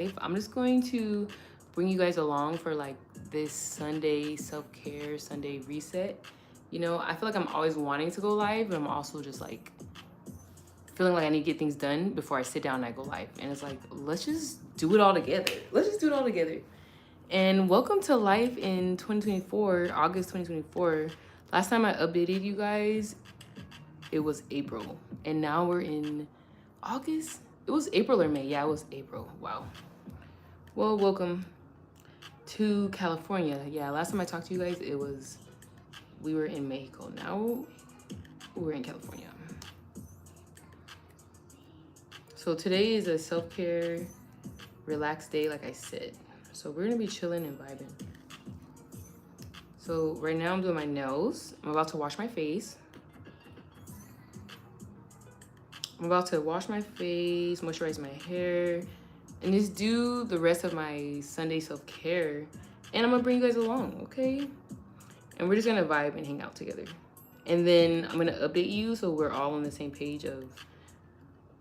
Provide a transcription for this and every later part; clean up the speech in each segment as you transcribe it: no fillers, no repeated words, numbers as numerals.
I'm just going to bring you guys along for like this Sunday self-care, Sunday reset. You know, I feel like I'm always wanting to go live, but I'm also just like feeling like I need to get things done before I sit down and I go live. And it's like, let's just do it all together. Let's just do it all together. And welcome to life in 2024, August 2024. Last time I updated you guys, it was April. And now we're in August. It was April or May. Yeah, it was April. Wow. Well, welcome to California. Yeah, last time I talked to you guys, we were in Mexico. Now we're in California. So today is a self-care, relaxed day, like I said. So we're gonna be chilling and vibing. So right now I'm doing my nails. I'm about to wash my face. Moisturize my hair, and just do the rest of my Sunday self-care. And I'm gonna bring you guys along, okay? And we're just gonna vibe and hang out together. And then I'm gonna update you so we're all on the same page of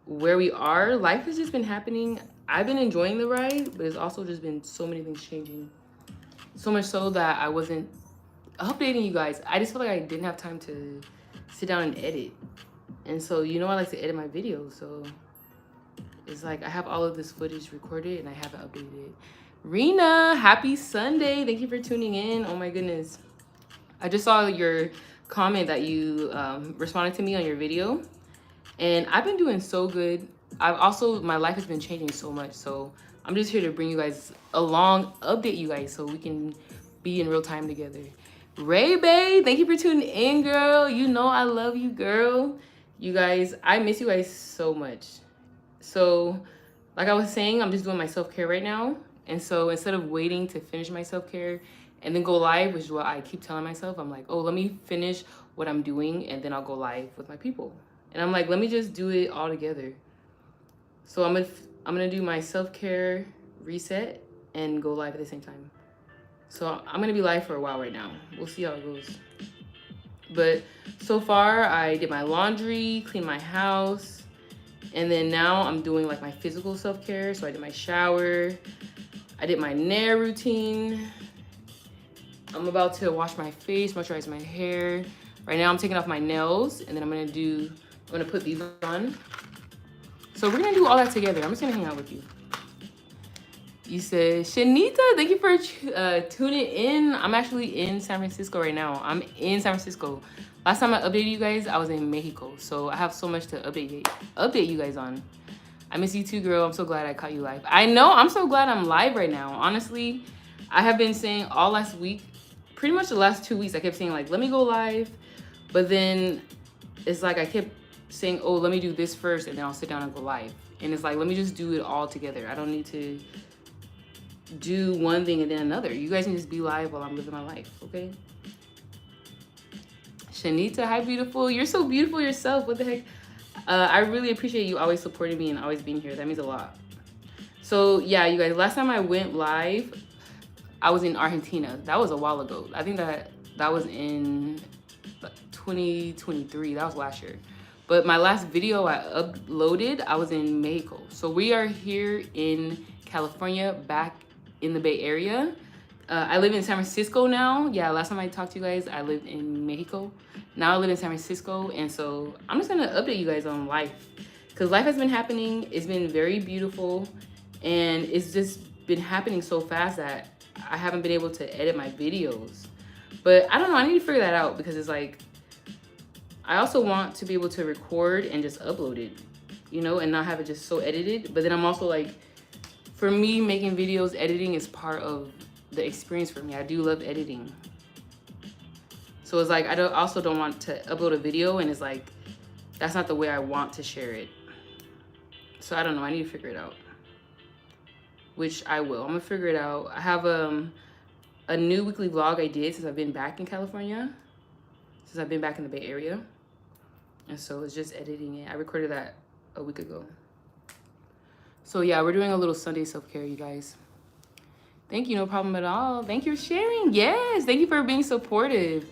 where we are. Life has just been happening. I've been enjoying the ride, but it's also just been so many things changing. So much so that I wasn't updating you guys. I just feel like I didn't have time to sit down and edit. And so, you know, I like to edit my videos. So it's like I have all of this footage recorded and I haven't updated it. Rena, happy Sunday. Thank you for tuning in. Oh my goodness. I just saw your comment that you responded to me on your video. And I've been doing so good. My life has been changing so much. So I'm just here to bring you guys along, update you guys so we can be in real time together. Ray Bay, thank you for tuning in, girl. You know I love you, girl. You guys, I miss you guys so much. So like I was saying, I'm just doing my self-care right now. And so instead of waiting to finish my self-care and then go live, which is what I keep telling myself, I'm like, oh, let me finish what I'm doing and then I'll go live with my people. And I'm like, let me just do it all together. So I'm gonna do my self-care reset and go live at the same time. So I'm gonna be live for a while right now. We'll see how it goes. But so far I did my laundry, cleaned my house, and then now I'm doing like my physical self-care. So I did my shower, I did my nail routine. I'm about to wash my face, moisturize my hair. Right now I'm taking off my nails, and then I'm gonna put these on. So we're gonna do all that together. I'm just gonna hang out with you. You said, Shanita, thank you for tuning in. I'm actually in San Francisco right now. I'm in San Francisco. Last time I updated you guys, I was in Mexico. So I have so much to update you guys on. I miss you too, girl. I'm so glad I caught you live. I know, I'm so glad I'm live right now. Honestly, I have been saying all last week, pretty much the last 2 weeks, I kept saying like, let me go live. But then it's like I kept saying, oh, let me do this first and then I'll sit down and go live. And it's like, let me just do it all together. I don't need to do one thing and then another. You guys can just be live while I'm living my life, okay? Shanita, hi, beautiful. You're so beautiful yourself. What the heck? I really appreciate you always supporting me and always being here. That means a lot. So yeah, you guys, last time I went live, I was in Argentina. That was a while ago. I think that was in 2023. That was last year. But my last video I uploaded, I was in Mexico. So we are here in California, back in the Bay Area. I live in San Francisco now. Yeah, last time I talked to you guys, I lived in Mexico. Now I live in San Francisco. And so I'm just gonna update you guys on life. Because life has been happening. It's been very beautiful. And it's just been happening so fast that I haven't been able to edit my videos. But I don't know, I need to figure that out because it's like, I also want to be able to record and just upload it, you know, and not have it just so edited. But then I'm also like, for me, making videos, editing is part of the experience for me. I do love editing. So it's like, also don't want to upload a video and it's like, that's not the way I want to share it. So I don't know, I need to figure it out. Which I will, I'm gonna figure it out. I have a new weekly vlog I did since I've been back in California. Since I've been back in the Bay Area. And so it's just editing it. I recorded that a week ago. So yeah, we're doing a little Sunday self-care, you guys. Thank you, no problem at all. Thank you for sharing. Yes, thank you for being supportive.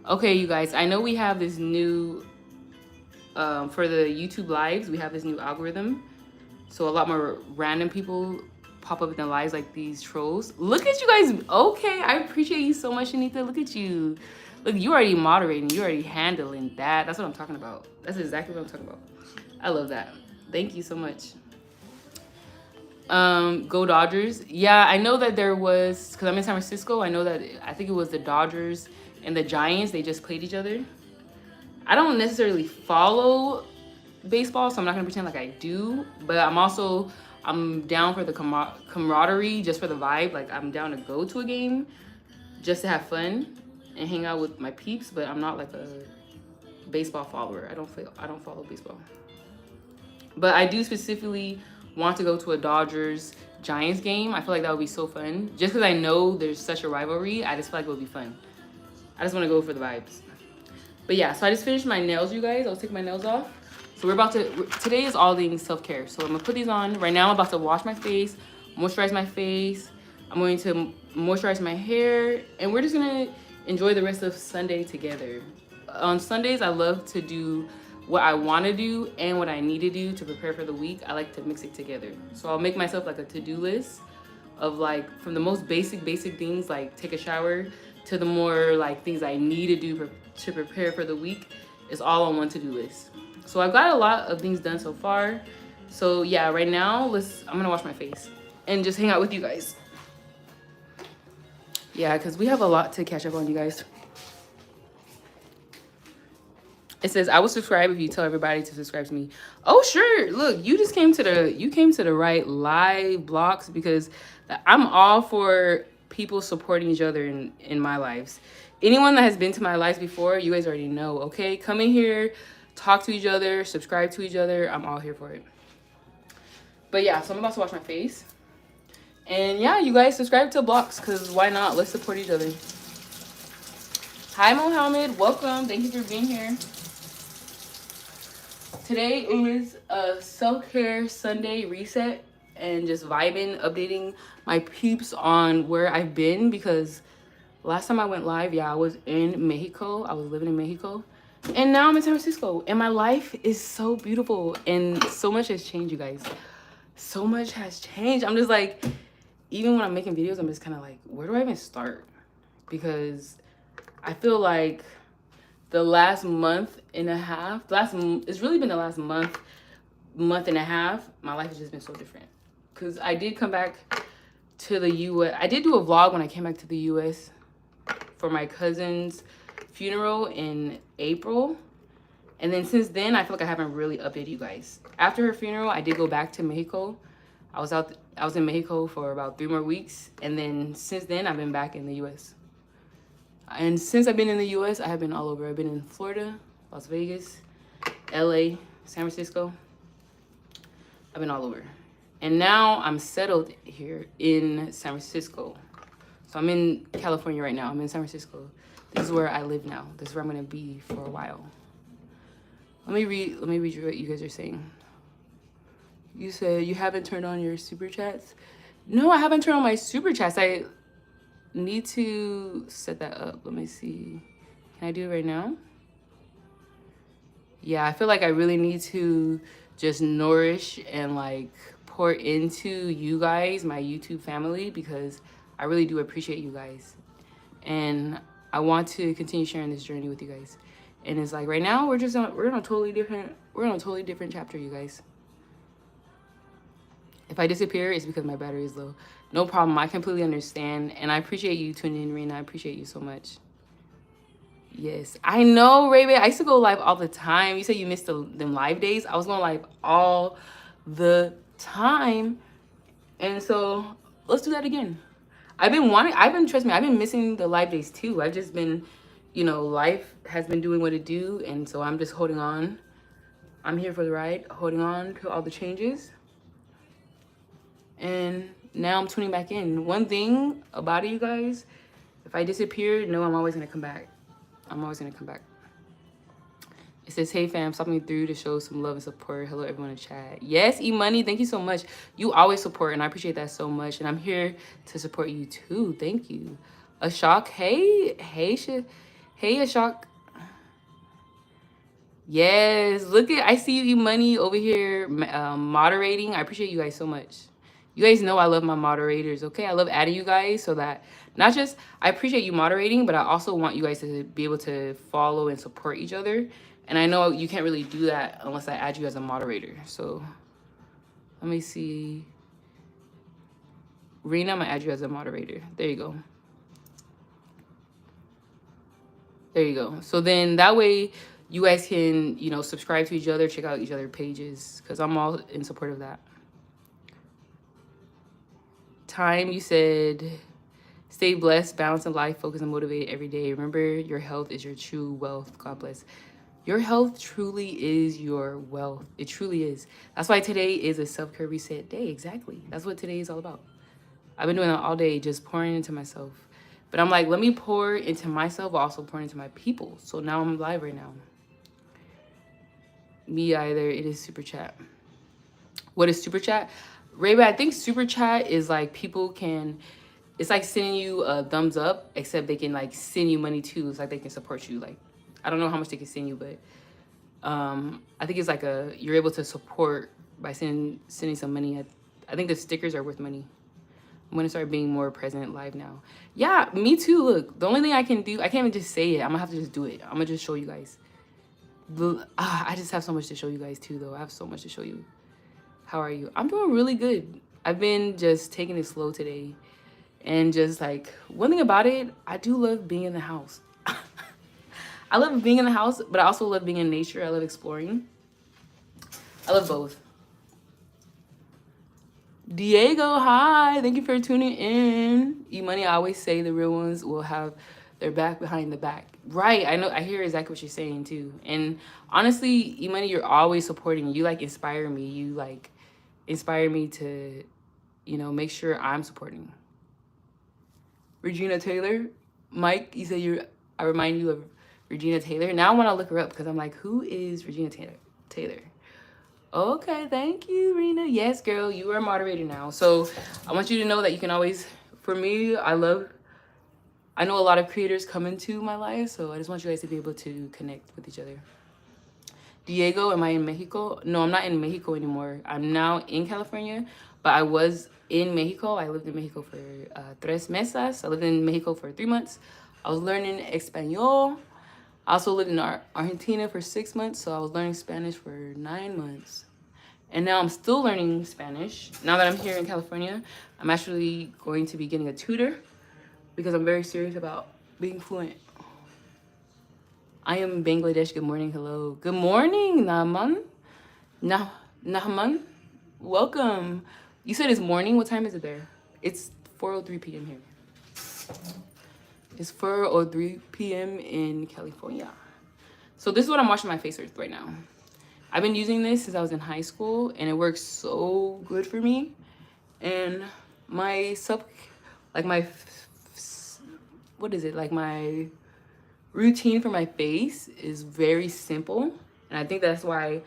Okay, you guys, I know we have this new, for the YouTube lives, we have this new algorithm. So a lot more random people pop up in the lives like these trolls. Look at you guys. Okay, I appreciate you so much, Anita. Look at you. Look, you already moderating. You already handling that. That's what I'm talking about. That's exactly what I'm talking about. I love that. Thank you so much. Go Dodgers. Yeah, I know that there was, because I'm in San Francisco, I know that, I think it was the Dodgers and the Giants. They just played each other. I don't necessarily follow baseball, so I'm not gonna pretend like I do, but I'm down for the camaraderie, just for the vibe. Like, I'm down to go to a game just to have fun and hang out with my peeps, but I'm not like a baseball follower. I don't follow baseball. But I do specifically want to go to a Dodgers Giants game. I feel like that would be so fun. Just because I know there's such a rivalry, I just feel like it would be fun. I just want to go for the vibes. But yeah, so I just finished my nails, you guys. I was taking my nails off. So today is all things self-care. So I'm going to put these on. Right now I'm about to wash my face, moisturize my face. I'm going to moisturize my hair. And we're just going to enjoy the rest of Sunday together. On Sundays, I love to do what I want to do and what I need to do to prepare for the week. I like to mix it together. So I'll make myself like a to-do list of like from the most basic things like take a shower to the more like things I need to do to prepare for the week is all on one to-do list. So I've got a lot of things done so far. So yeah, right now I'm gonna wash my face and just hang out with you guys. Yeah, because we have a lot to catch up on, you guys. It says, I will subscribe if you tell everybody to subscribe to me. Oh, sure. Look, you came to the right live blocks, because I'm all for people supporting each other in my lives. Anyone that has been to my lives before, you guys already know, okay? Come in here, talk to each other, subscribe to each other. I'm all here for it. But yeah, so I'm about to wash my face. And yeah, you guys subscribe to blocks, because why not? Let's support each other. Hi, Mohammed. Welcome. Thank you for being here. Today is a self-care Sunday reset and just vibing, updating my peeps on where I've been, because last time I went live, yeah, I was in Mexico. I was living in Mexico. And now I'm in San Francisco. And my life is so beautiful. And so much has changed, you guys. So much has changed. I'm just like, even when I'm making videos, I'm just kind of like, where do I even start? Because I feel like the last month and a half, it's really been the last month and a half, my life has just been so different. Because I did come back to the U.S. I did do a vlog when I came back to the U.S. for my cousin's funeral in April. And then since then, I feel like I haven't really updated you guys. After her funeral, I did go back to Mexico. I was in Mexico for about 3 more weeks. And then since then, I've been back in the U.S. And since I've been in the U.S., I have been all over. I've been in Florida, Las Vegas, LA, San Francisco. I've been all over. And now I'm settled here in San Francisco. So I'm in California right now. I'm in San Francisco. This is where I live now. This is where I'm going to be for a while. Let me read you what you guys are saying. You said you haven't turned on your super chats. No, I haven't turned on my super chats. I need to set that up. Let me see. Can I do it right now? Yeah, I feel like I really need to just nourish and like pour into you guys, my YouTube family, because I really do appreciate you guys. And I want to continue sharing this journey with you guys. And it's like right now we're on a totally different chapter, you guys. If I disappear, it's because my battery is low. No problem. I completely understand. And I appreciate you tuning in, Rena. I appreciate you so much. Yes. I know, Ray Ray. I used to go live all the time. You said you missed them live days. I was going live all the time. And so let's do that again. Trust me, I've been missing the live days too. I've just been, life has been doing what it do. And so I'm just holding on. I'm here for the ride, holding on to all the changes. And now I'm tuning back in. One thing about it, you guys, if I disappear, no, I'm always going to come back. I'm always going to come back. It says, hey fam, stopping through to show some love and support. Hello everyone in chat. Yes, E-Money, thank you so much. You always support, and I appreciate that so much. And I'm here to support you too. Thank you. Ashok, hey Ashok. Yes, I see you, E-Money, over here moderating. I appreciate you guys so much. You guys know I love my moderators, okay? I love adding you guys so that not just I appreciate you moderating, but I also want you guys to be able to follow and support each other. And I know you can't really do that unless I add you as a moderator. So let me see. Rena, I'm gonna add you as a moderator. There you go. There you go. So then that way you guys can, you know, subscribe to each other, check out each other's pages, because I'm all in support of that. Time, you said, stay blessed, balance in life, focus and motivated every day. Remember, your health is your true wealth. God bless. Your health truly is your wealth. It truly is. That's why today is a self-care reset day. Exactly. That's what today is all about. I've been doing that all day, just pouring into myself. But I'm like, let me pour into myself, also pour into my people. So now I'm live right now. Me either. It is super chat. What is super chat? Ray, I think super chat is like people can, it's like sending you a thumbs up, except they can like send you money too. It's like they can support you. Like, I don't know how much they can send you, but I think it's like you're able to support by sending some money. I think the stickers are worth money. I'm gonna start being more present live now. Yeah, me too. Look, the only thing I can do, I can't even just say it. I'm gonna have to just do it. I'm gonna just show you guys. I just have so much to show you guys too, though. I have so much to show you. How are you? I'm doing really good. I've been just taking it slow today. And just like, one thing about it, I do love being in the house. I love being in the house, but I also love being in nature. I love exploring. I love both. Diego, hi. Thank you for tuning in. E-Money, I always say the real ones will have their back behind the back. Right. I know. I hear exactly what you're saying too. And honestly, E-Money, you're always supporting. You like inspire me. You like inspire me to, you know, make sure I'm supporting. Regina Taylor. Mike, you said I remind you of Regina Taylor. Now I want to look her up because I'm like, who is Regina Taylor? Okay, thank you, Rena. Yes, girl, you are a moderator now. So I want you to know that you can always, for me, I know a lot of creators come into my life, so I just want you guys to be able to connect with each other. Diego, am I in Mexico? No, I'm not in Mexico anymore. I'm now in California, but I was in Mexico. I lived in Mexico for 3 meses. I lived in Mexico for 3 months. I was learning Espanol. I also lived in Argentina for 6 months, so I was learning Spanish for 9 months. And now I'm still learning Spanish. Now that I'm here in California, I'm actually going to be getting a tutor because I'm very serious about being fluent. I am Bangladesh. Good morning. Hello. Good morning, Nahman. Nahman. Welcome. You said it's morning. What time is it there? It's 4:03 p.m. here. It's 4:03 p.m. in California. So this is what I'm washing my face with right now. I've been using this since I was in high school, and it works so good for me. And my my routine for my face is very simple. And I think that's why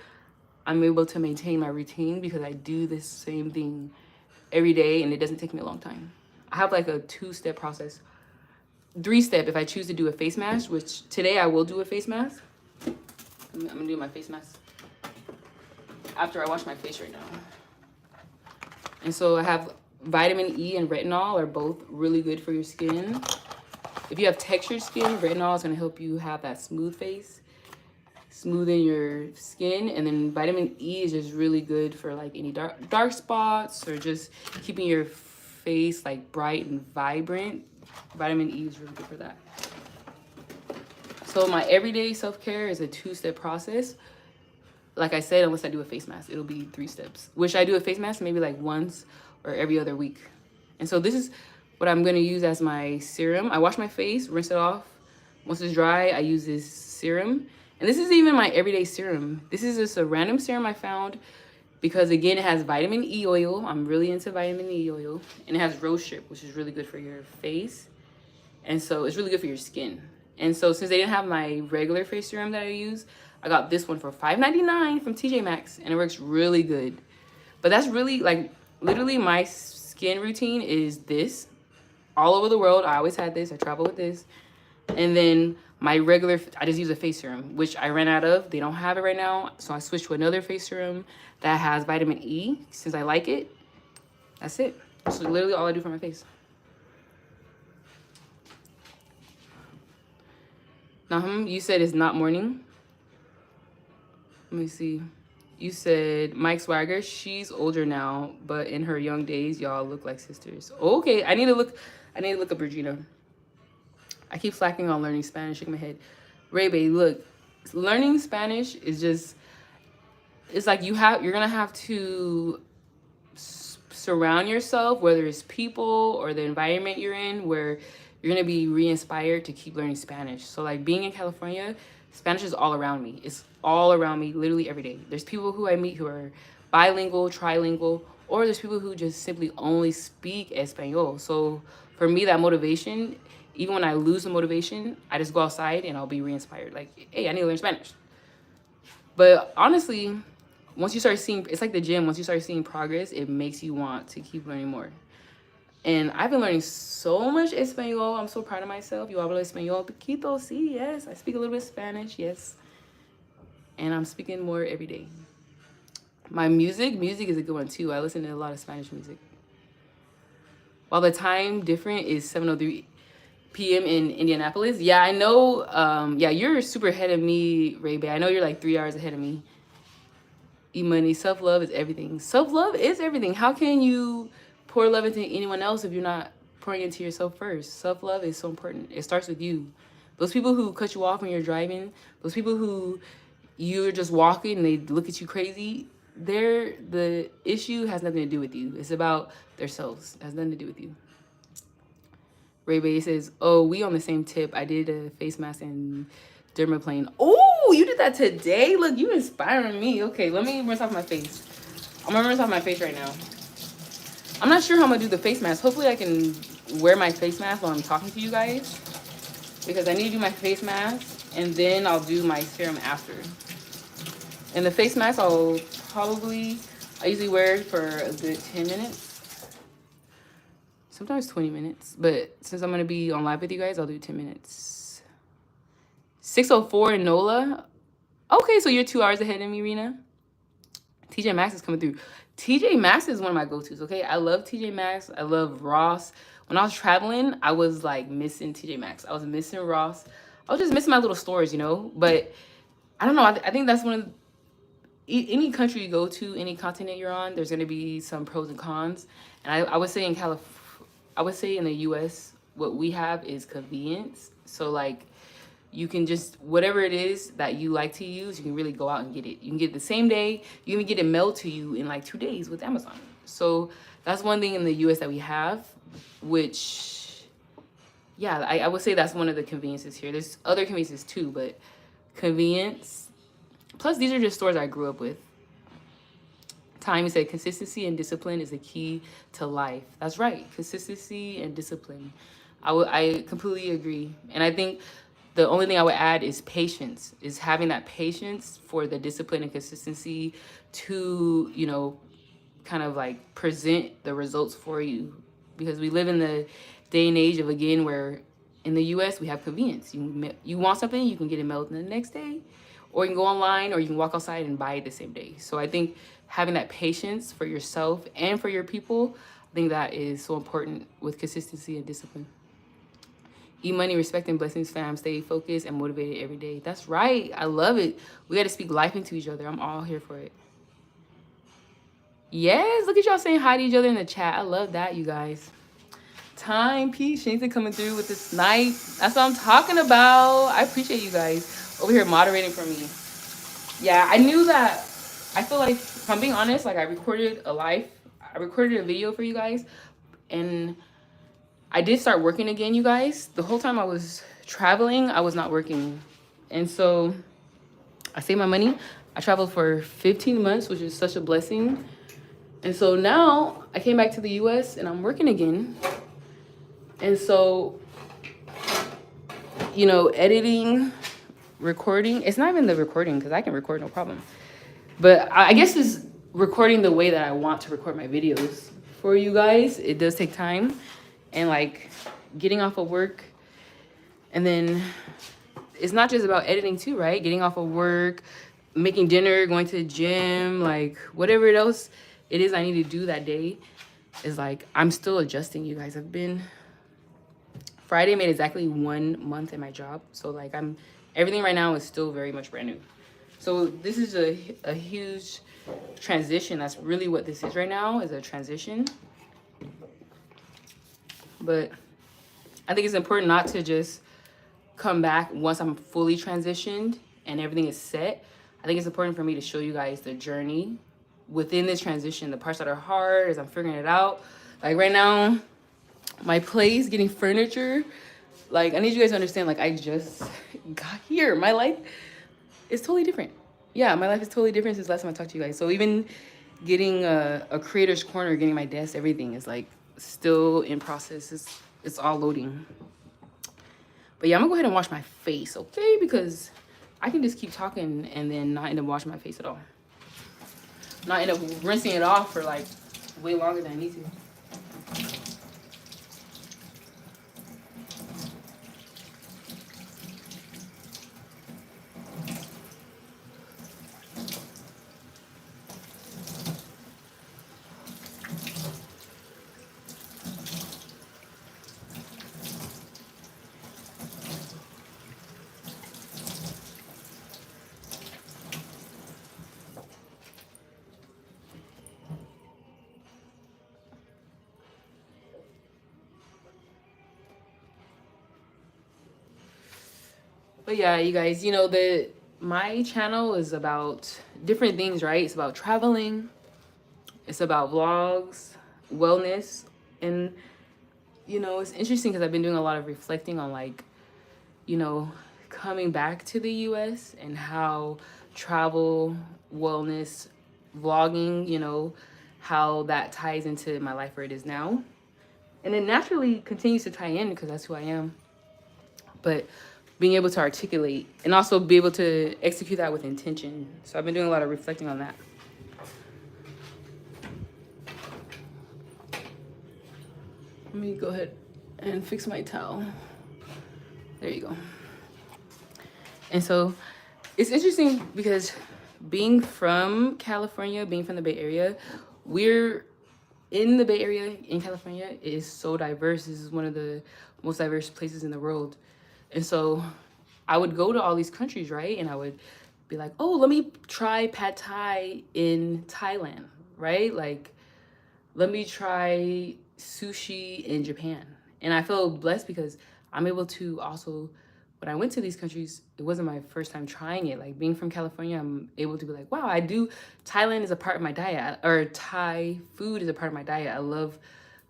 I'm able to maintain my routine, because I do this same thing every day and it doesn't take me a long time. I have like a 2-step process. 3-step if I choose to do a face mask, which today I will do a face mask. I'm gonna do my face mask after I wash my face right now. And so I have vitamin E and retinol are both really good for your skin. If you have textured skin, retinol is gonna help you have that smooth face, smoothing your skin. And then vitamin E is just really good for like any dark spots or just keeping your face like bright and vibrant. Vitamin E is really good for that. So my everyday self-care is a 2-step process. Like I said, unless I do a face mask, it'll be 3 steps, which I do a face mask maybe like once or every other week. And so this is what I'm gonna use as my serum. I wash my face, rinse it off. Once it's dry, I use this serum. And this is even my everyday serum. This is just a random serum I found because, again, it has vitamin E oil. I'm really into vitamin E oil. And it has rose strip, which is really good for your face. And so it's really good for your skin. And so since they didn't have my regular face serum that I use, I got this one for $5.99 from TJ Maxx, and it works really good. But that's really, like, literally my skin routine is this. All over the world, I always had this. I travel with this. And then my regular, I just use a face serum, which I ran out of. They don't have it right now. So I switched to another face serum that has vitamin E, since I like it. That's it. That's literally all I do for my face. Nahum, you said it's not morning. Let me see. You said Mike Swagger. She's older now, but in her young days, y'all look like sisters. Okay, I need to look up Regina. I keep slacking on learning Spanish. Shake my head. Ray Bay, look, learning Spanish is just, it's like you're gonna have to surround yourself, whether it's people or the environment you're in, where you're gonna be re-inspired to keep learning Spanish. So like being in California, Spanish is all around me. It's all around me literally every day. There's people who I meet who are bilingual, trilingual, or there's people who just simply only speak Espanol. So for me, that motivation, even when I lose the motivation, I just go outside and I'll be re-inspired. Like, hey, I need to learn Spanish. But honestly, once you start seeing, it's like the gym, once you start seeing progress, it makes you want to keep learning more. And I've been learning so much Espanol. I'm so proud of myself. Yo hablo Espanol poquito, sí, yes. I speak a little bit of Spanish, yes. And I'm speaking more every day. My music is a good one too. I listen to a lot of Spanish music. While the time different is 7:03 p.m. in Indianapolis. Yeah, I know. Yeah, you're super ahead of me, Ray Bay. I know you're like 3 hours ahead of me. E-money, self-love is everything. Self-love is everything. How can you pour love into anyone else if you're not pouring into yourself first? Self-love is so important. It starts with you. Those people who cut you off when you're driving, those people who you're just walking and they look at you crazy, the issue has nothing to do with you. It's about themselves. It has nothing to do with you. Ray Bay says, oh, we on the same tip. I did a face mask and dermaplane. Oh, you did that today? Look, you inspiring me. Okay, let me rinse off my face. I'm gonna rinse off my face right now. I'm not sure how I'm gonna do the face mask. Hopefully I can wear my face mask while I'm talking to you guys, because I need to do my face mask and then I'll do my serum after. And the face mask I usually wear it for a good 10 minutes. Sometimes 20 minutes, but since I'm gonna be on live with you guys, I'll do 10 minutes. 6:04 in NOLA. Okay, so you're 2 hours ahead of me, Rena. TJ Maxx is coming through. TJ Maxx is one of my go-tos, okay? I love TJ Maxx. I love Ross. When I was traveling, I was like missing TJ Maxx. I was missing Ross. I was just missing my little stores, you know? But I don't know. I think that's one of any country you go to, any continent you're on, there's gonna be some pros and cons. And I would say in the US, what we have is convenience. So like you can just, whatever it is that you like to use, you can really go out and get it. You can get it the same day. You can even get it mailed to you in like 2 days with Amazon. So that's one thing in the US that we have, which, yeah, I would say that's one of the conveniences here. There's other conveniences too, but convenience. Plus, these are just stores I grew up with. Time said consistency and discipline is the key to life. That's right. Consistency and discipline. I completely agree. And I think the only thing I would add is patience, is having that patience for the discipline and consistency to, you know, kind of like present the results for you. Because we live in the day and age of, again, where in the US we have convenience. You want something, you can get it mailed the next day, or you can go online, or you can walk outside and buy it the same day. So I think having that patience for yourself and for your people, I think that is so important with consistency and discipline. E-money, respect and blessings, fam. Stay focused and motivated every day. That's right. I love it. We got to speak life into each other. I'm all here for it. Yes, look at y'all saying hi to each other in the chat. I love that, you guys. Time, peace, Shanita coming through with this night. That's what I'm talking about. I appreciate you guys over here moderating for me. Yeah, I knew that. I feel like, if I'm being honest, like I recorded a video for you guys, and I did start working again, you guys. The whole time I was traveling, I was not working. And so I saved my money. I traveled for 15 months, which is such a blessing. And so now I came back to the US and I'm working again. And so, you know, editing, recording, it's not even the recording, because I can record no problem. But I guess it's recording the way that I want to record my videos for you guys. It does take time. And like getting off of work, and then it's not just about editing too, right? Getting off of work, making dinner, going to the gym, like whatever else it is I need to do that day. is like, I'm still adjusting, you guys. Friday made exactly 1 month in my job. So like everything right now is still very much brand new. So this is a huge transition. That's really what this is right now, is a transition. But I think it's important not to just come back once I'm fully transitioned and everything is set. I think it's important for me to show you guys the journey within this transition, the parts that are hard as I'm figuring it out. Like right now, my place, getting furniture, like I need you guys to understand, like I just got here. My life is totally different. Yeah, my life is totally different since last time I talked to you guys. So even getting a creator's corner, getting my desk, everything is like still in process. It's all loading. But yeah, I'm gonna go ahead and wash my face, okay? Because I can just keep talking and then not end up washing my face at all. Not end up rinsing it off for like way longer than I need to. But yeah, you guys, you know, my channel is about different things, right? It's about traveling, it's about vlogs, wellness, and you know, it's interesting because I've been doing a lot of reflecting on like, you know, coming back to the US and how travel, wellness, vlogging, you know, how that ties into my life where it is now. And it naturally continues to tie in because that's who I am. But being able to articulate and also be able to execute that with intention. So I've been doing a lot of reflecting on that. Let me go ahead and fix my towel. There you go. And so it's interesting because being from California, being from the Bay Area, we're in the Bay Area in California. It is so diverse. This is one of the most diverse places in the world. And so I would go to all these countries, right? And I would be like, oh, let me try pad thai in Thailand, right? Like, let me try sushi in Japan. And I feel blessed because I'm able to also, when I went to these countries, it wasn't my first time trying it. Like being from California, I'm able to be like, wow, Thailand is a part of my diet, or Thai food is a part of my diet. I love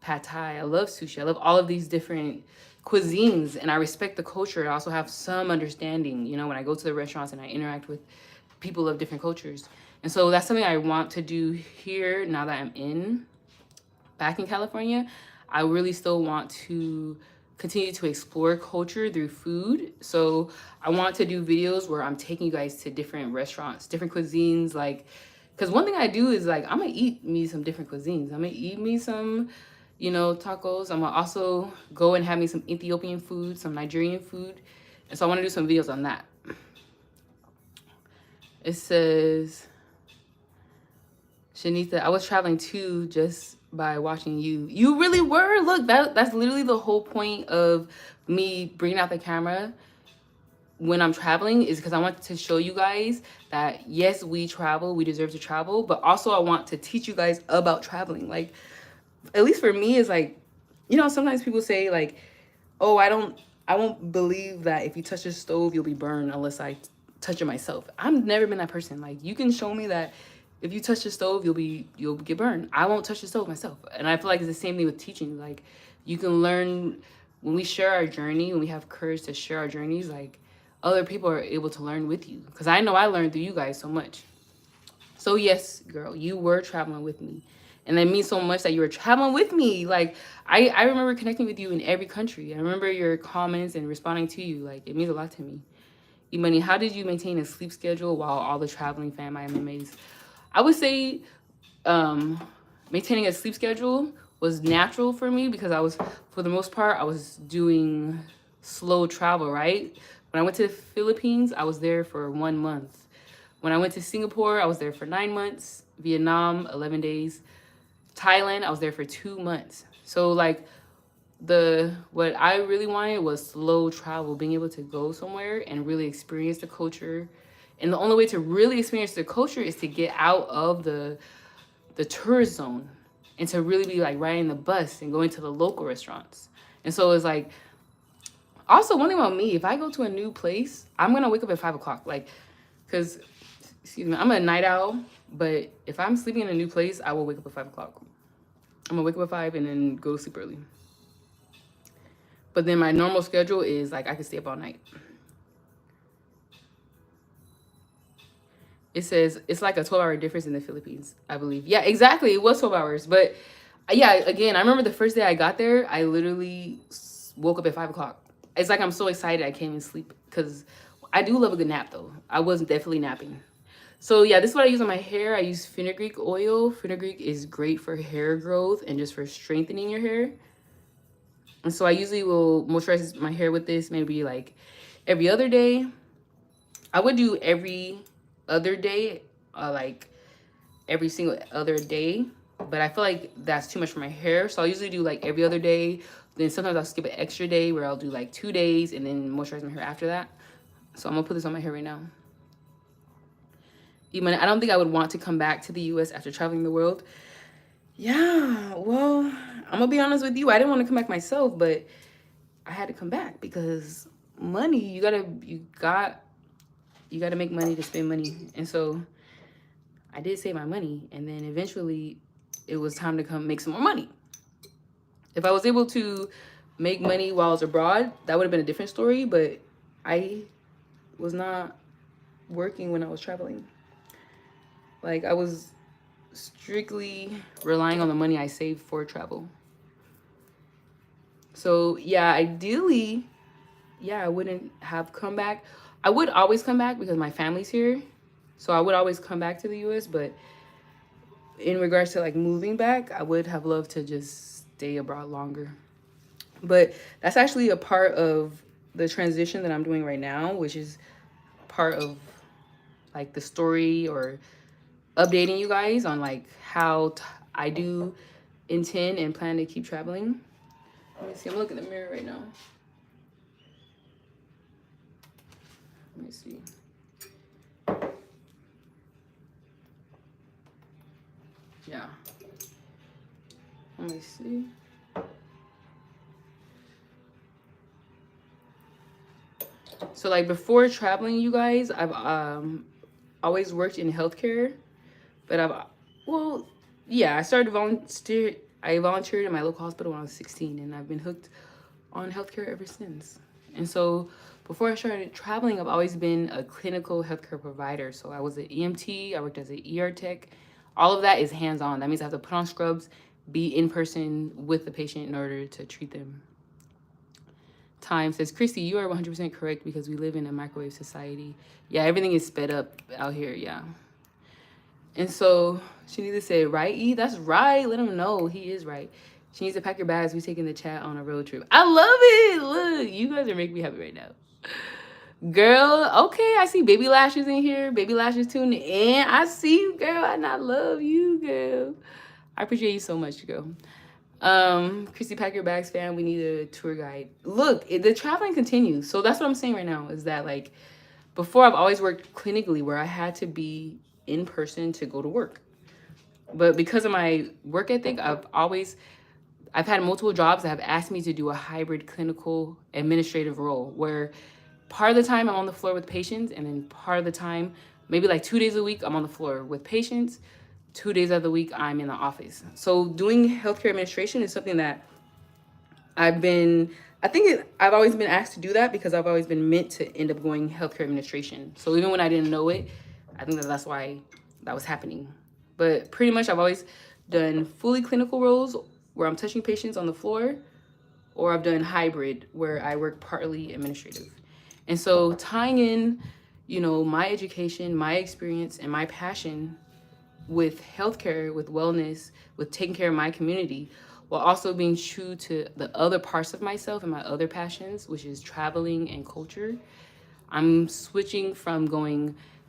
pad thai, I love sushi, I love all of these different cuisines, and I respect the culture. I also have some understanding, you know, when I go to the restaurants and I interact with people of different cultures. And so that's something I want to do here now that I'm back in California. I really still want to continue to explore culture through food. So I want to do videos where I'm taking you guys to different restaurants, different cuisines, like, because one thing I do is like, I'm gonna eat me some different cuisines. I'm gonna eat me some, you know, tacos. I'm gonna also go and have me some Ethiopian food, some Nigerian food. And so I wanna do some videos on that. It says, Shanita, I was traveling too just by watching you. You really were. Look, that's literally the whole point of me bringing out the camera when I'm traveling, is because I want to show you guys that yes, we travel, we deserve to travel, but also I want to teach you guys about traveling. Like, at least for me, is like, you know, sometimes people say like, oh, I won't believe that if you touch a stove, you'll be burned unless I touch it myself. I've never been that person. Like, you can show me that if you touch the stove, you'll get burned. I won't touch the stove myself. And I feel like it's the same thing with teaching. Like, you can learn when we share our journey, when we have courage to share our journeys, like other people are able to learn with you. Because I know I learned through you guys so much. So yes, girl, you were traveling with me. And that means so much that you were traveling with me. Like, I remember connecting with you in every country. I remember your comments and responding to you. Like, it means a lot to me. Imani, how did you maintain a sleep schedule while all the traveling fam IMMAs? I would say maintaining a sleep schedule was natural for me because for the most part, I was doing slow travel, right? When I went to the Philippines, I was there for 1 month. When I went to Singapore, I was there for 9 months. Vietnam, 11 days. Thailand, I was there for 2 months. So like what I really wanted was slow travel, being able to go somewhere and really experience the culture. And the only way to really experience the culture is to get out of the tourist zone and to really be like riding the bus and going to the local restaurants. And so it's like, also one thing about me, if I go to a new place, I'm gonna wake up at 5 o'clock. Like, cause excuse me, I'm a night owl, but if I'm sleeping in a new place, I will wake up at 5 o'clock. I'm gonna wake up at 5 and then go to sleep early. But then my normal schedule is like I can stay up all night. It says it's like a 12-hour difference in the Philippines, I believe. Yeah, exactly. It was 12 hours. But yeah, again, I remember the first day I got there, I literally woke up at 5 o'clock. It's like I'm so excited I can't even sleep because I do love a good nap though. I was definitely napping. So yeah, this is what I use on my hair. I use fenugreek oil. Fenugreek is great for hair growth and just for strengthening your hair. And so I usually will moisturize my hair with this maybe like every other day. I would do every other day, like every single other day, but I feel like that's too much for my hair. So I usually do like every other day. Then sometimes I'll skip an extra day where I'll do like 2 days and then moisturize my hair after that. So I'm gonna put this on my hair right now. Even I don't think I would want to come back to the US after traveling the world. Yeah, well, I'm gonna be honest with you. I didn't want to come back myself, but I had to come back because money, you gotta make money to spend money. And so I did save my money, and then eventually it was time to come make some more money. If I was able to make money while I was abroad, that would have been a different story, but I was not working when I was traveling. Like, I was strictly relying on the money I saved for travel. So yeah, ideally, yeah, I wouldn't have come back. I would always come back because my family's here. So I would always come back to the US, but in regards to like moving back, I would have loved to just stay abroad longer. But that's actually a part of the transition that I'm doing right now, which is part of like the story or updating you guys on like how I do intend and plan to keep traveling. Let me see, I'm looking in the mirror right now. Let me see. Yeah. Let me see. So like before traveling, you guys, I've always worked in healthcare, but I started I volunteered in my local hospital when I was 16, and I've been hooked on healthcare ever since. And so before I started traveling, I've always been a clinical healthcare provider. So I was an EMT, I worked as an ER tech. All of that is hands-on. That means I have to put on scrubs, be in person with the patient in order to treat them. Time says, Christy, you are 100% correct because we live in a microwave society. Yeah, everything is sped up out here, yeah. And so she needs to say, right, E? That's right. Let him know he is right. She needs to pack your bags. We're taking the chat on a road trip. I love it. Look, you guys are making me happy right now. Girl, okay, I see baby lashes in here. Baby lashes tuning in. I see you, girl, and I love you, girl. I appreciate you so much, girl. Christy, pack your bags, fam. We need a tour guide. Look, the traveling continues. So that's what I'm saying right now is that like before I've always worked clinically where I had to be in person to go to work. But because of my work ethic, I've had multiple jobs that have asked me to do a hybrid clinical administrative role where part of the time I'm on the floor with patients and then part of the time, maybe like 2 days a week, I'm on the floor with patients. 2 days of the week, I'm in the office. So doing healthcare administration is something that I've always been asked to do that because I've always been meant to end up going healthcare administration. So even when I didn't know it, I think that's why that was happening. But pretty much I've always done fully clinical roles where I'm touching patients on the floor, or I've done hybrid where I work partly administrative. And so tying in, my education, my experience, and my passion with healthcare, with wellness, with taking care of my community, while also being true to the other parts of myself and my other passions, which is traveling and culture. I'm switching from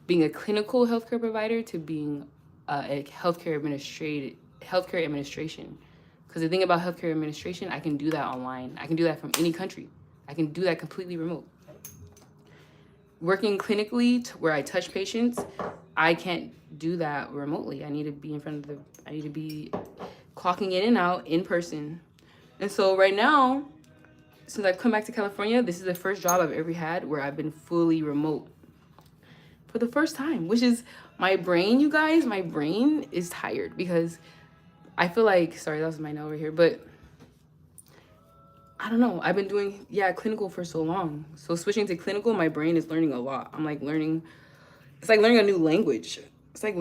being a clinical healthcare provider to being a healthcare healthcare administration. Because the thing about healthcare administration, I can do that online. I can do that from any country. I can do that completely remote. Working clinically where I touch patients, I can't do that remotely. I need to be I need to be clocking in and out in person. And so right now, since I've come back to California, this is the first job I've ever had where I've been fully remote for the first time, which is my brain, you guys, my brain is tired because I feel like, sorry, that was my nail right here, but I don't know. I've been doing, clinical for so long. So switching to clinical, my brain is learning a lot. I'm like learning, it's like learning a new language. It's like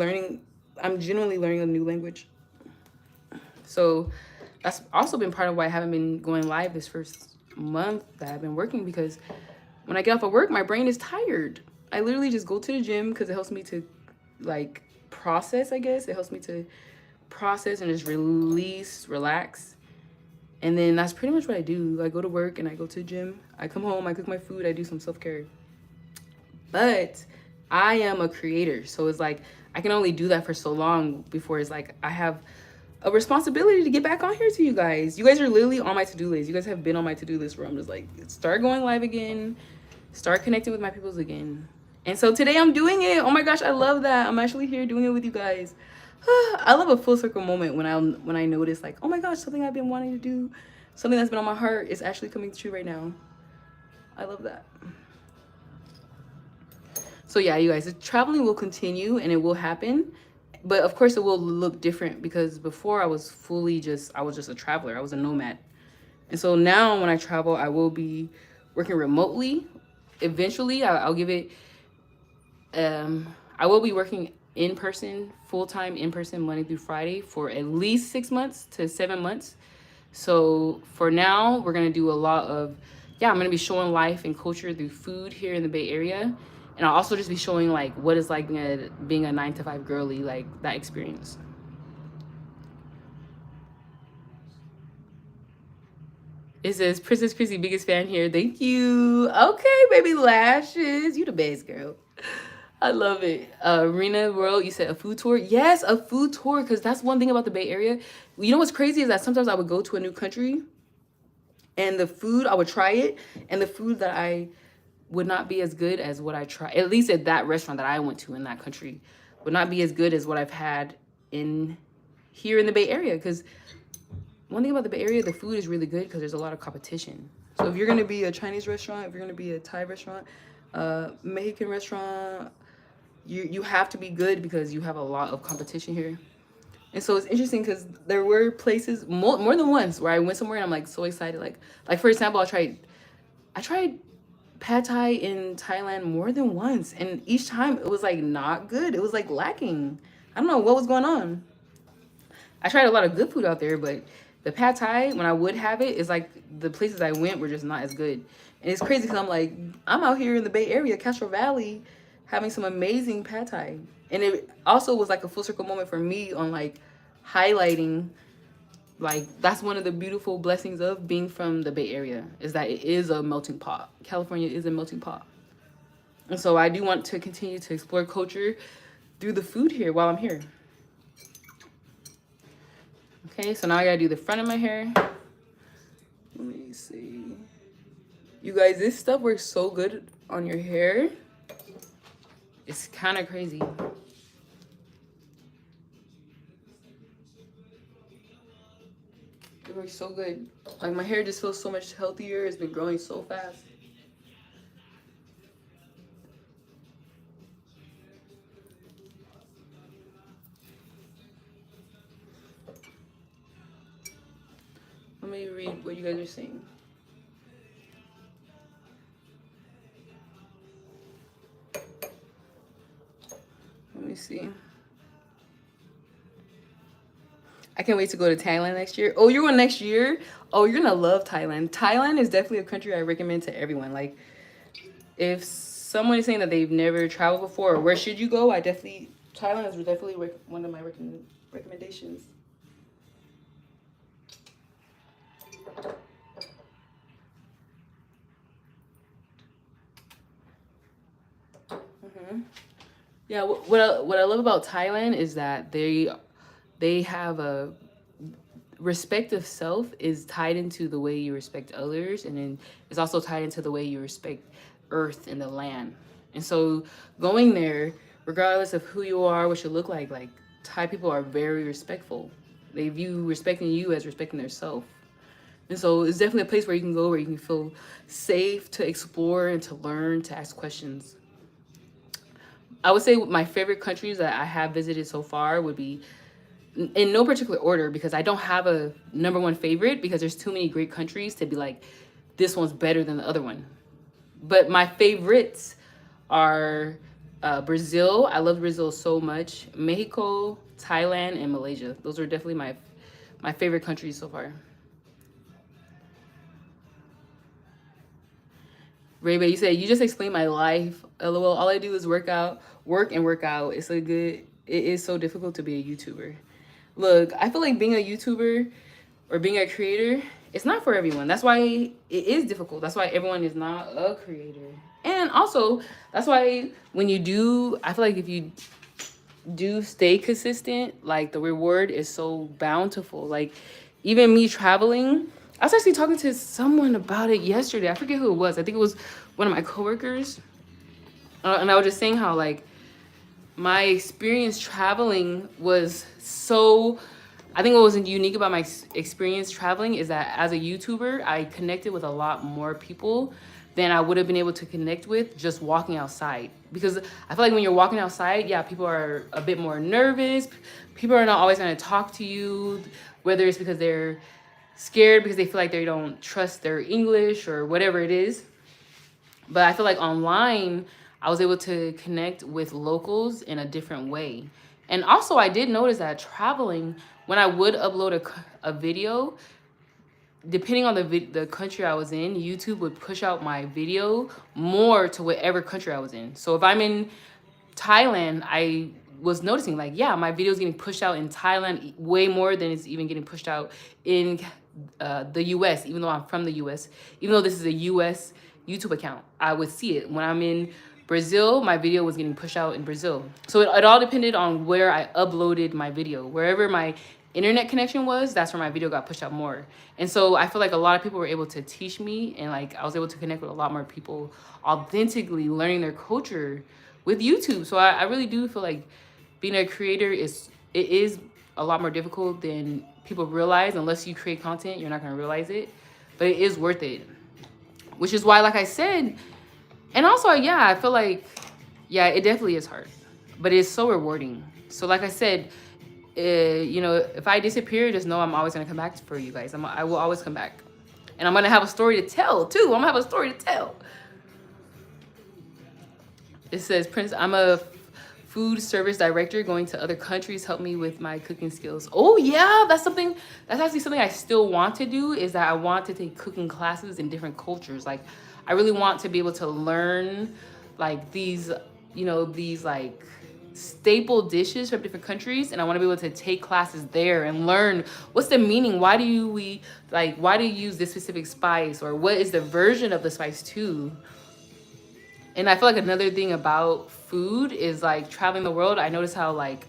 I'm genuinely learning a new language. So that's also been part of why I haven't been going live this first month that I've been working, because when I get off of work, my brain is tired. I literally just go to the gym because it helps me to like process, I guess. It helps me to process and just release, relax. And then that's pretty much what I do. I go to work and I go to the gym. I come home, I cook my food, I do some self-care. But I am a creator. So it's like I can only do that for so long before it's like I have a responsibility to get back on here to you guys. You guys are literally on my to-do list. You guys have been on my to-do list where I'm just like, start going live again, start connecting with my peoples again. And so today I'm doing it. Oh my gosh, I love that. I'm actually here doing it with you guys. I love a full circle moment when I notice like, oh my gosh, something I've been wanting to do, something that's been on my heart is actually coming true right now. I love that. So yeah, you guys, the traveling will continue and it will happen. But of course it will look different because before I was just a traveler. I was a nomad. And so now when I travel, I will be working remotely. Eventually, I'll give it, I will be working in person, full-time in person, Monday through Friday for at least 6 months to 7 months. So for now, we're going to do a lot of, I'm going to be showing life and culture through food here in the Bay Area. And I'll also just be showing like what it's like being a 9-to-5 girly, like that experience. It says, Princess Chrissy, biggest fan here. Thank you. Okay, baby lashes. You the best, girl. I love it. Rena World, you said a food tour. Yes, a food tour, because that's one thing about the Bay Area. You know what's crazy is that sometimes I would go to a new country and the food, I would try it, and the food that I would not be as good as what I tried, at least at that restaurant that I went to in that country, would not be as good as what I've had here in the Bay Area. Because one thing about the Bay Area, the food is really good because there's a lot of competition. So if you're going to be a Chinese restaurant, if you're going to be a Thai restaurant, Mexican restaurant, you have to be good because you have a lot of competition here. And so it's interesting because there were places more than once where I went somewhere and I'm like so excited. Like for example, I tried pad thai in Thailand more than once, and each time it was like not good. It was like lacking. I don't know what was going on. I tried a lot of good food out there, but the pad thai, when I would have it, is like the places I went were just not as good. And it's crazy because I'm out here in the Bay Area, Castro Valley, having some amazing pad thai. And it also was like a full circle moment for me on like highlighting, like that's one of the beautiful blessings of being from the Bay Area, is that it is a melting pot. California is a melting pot. And so I do want to continue to explore culture through the food here while I'm here. Okay, so now I gotta do the front of my hair. Let me see. You guys, this stuff works so good on your hair. It's kind of crazy. It works so good. Like my hair just feels so much healthier. It's been growing so fast. Let me read what you guys are saying. Let me see. I can't wait to go to Thailand next year. Oh, you're going next year? Oh, you're gonna love Thailand. Thailand is definitely a country I recommend to everyone. Like, if someone is saying that they've never traveled before, or where should you go? Thailand is definitely one of my recommendations. Yeah, what I love about Thailand is that they have a respect of self is tied into the way you respect others, and then it's also tied into the way you respect earth and the land. And so going there, regardless of who you are, what you look like Thai people are very respectful. They view respecting you as respecting their self. And so it's definitely a place where you can go, where you can feel safe to explore and to learn, to ask questions. I would say my favorite countries that I have visited so far would be in no particular order, because I don't have a number one favorite, because there's too many great countries to be like, this one's better than the other one. But my favorites are Brazil. I love Brazil so much. Mexico, Thailand, and Malaysia. Those are definitely my favorite countries so far. Ray, you said you just explained my life. LOL. All I do is work and work out. It is so difficult to be a YouTuber. Look, I feel like being a YouTuber or being a creator, it's not for everyone. That's why it is difficult. That's why everyone is not a creator. And also, that's why when you do, I feel like if you do stay consistent, like the reward is so bountiful. Like even me traveling, I was actually talking to someone about it yesterday. I forget who it was. I think it was one of my coworkers. And I was just saying how like my experience traveling was so, I think what was unique about my experience traveling is that as a YouTuber, I connected with a lot more people than I would have been able to connect with just walking outside. Because I feel like when you're walking outside, yeah, people are a bit more nervous. People are not always going to talk to you, whether it's because they're scared because they feel like they don't trust their English or whatever it is. But I feel like online, I was able to connect with locals in a different way. And also I did notice that traveling, when I would upload a video, depending on the country I was in, YouTube would push out my video more to whatever country I was in. So if I'm in Thailand, I was noticing like, yeah, my video is getting pushed out in Thailand way more than it's even getting pushed out in the US, even though I'm from the US. Even though this is a US YouTube account, I would see it. When I'm in Brazil, my video was getting pushed out in Brazil. So it all depended on where I uploaded my video. Wherever my internet connection was, that's where my video got pushed out more. And so I feel like a lot of people were able to teach me, and like I was able to connect with a lot more people authentically learning their culture with YouTube. So I really do feel like being a creator is a lot more difficult than people realize. Unless you create content, you're not going to realize it, but it is worth it. Which is why, like I said, and also, yeah, I feel like, yeah, it definitely is hard, but it's so rewarding. So like I said, you know, if I disappear, just know I'm always going to come back for you guys. I will always come back. And I'm going to have a story to tell, too. I'm going to have a story to tell. It says, Prince, I'm a food service director going to other countries. Help me with my cooking skills. Oh, yeah, that's actually something I still want to do, is that I want to take cooking classes in different cultures. Like, I really want to be able to learn, like, these, you know, these, like, staple dishes from different countries, and I want to be able to take classes there and learn what's the meaning. Why do you use this specific spice, or what is the version of the spice too? And I feel like another thing about food is like traveling the world, I notice how like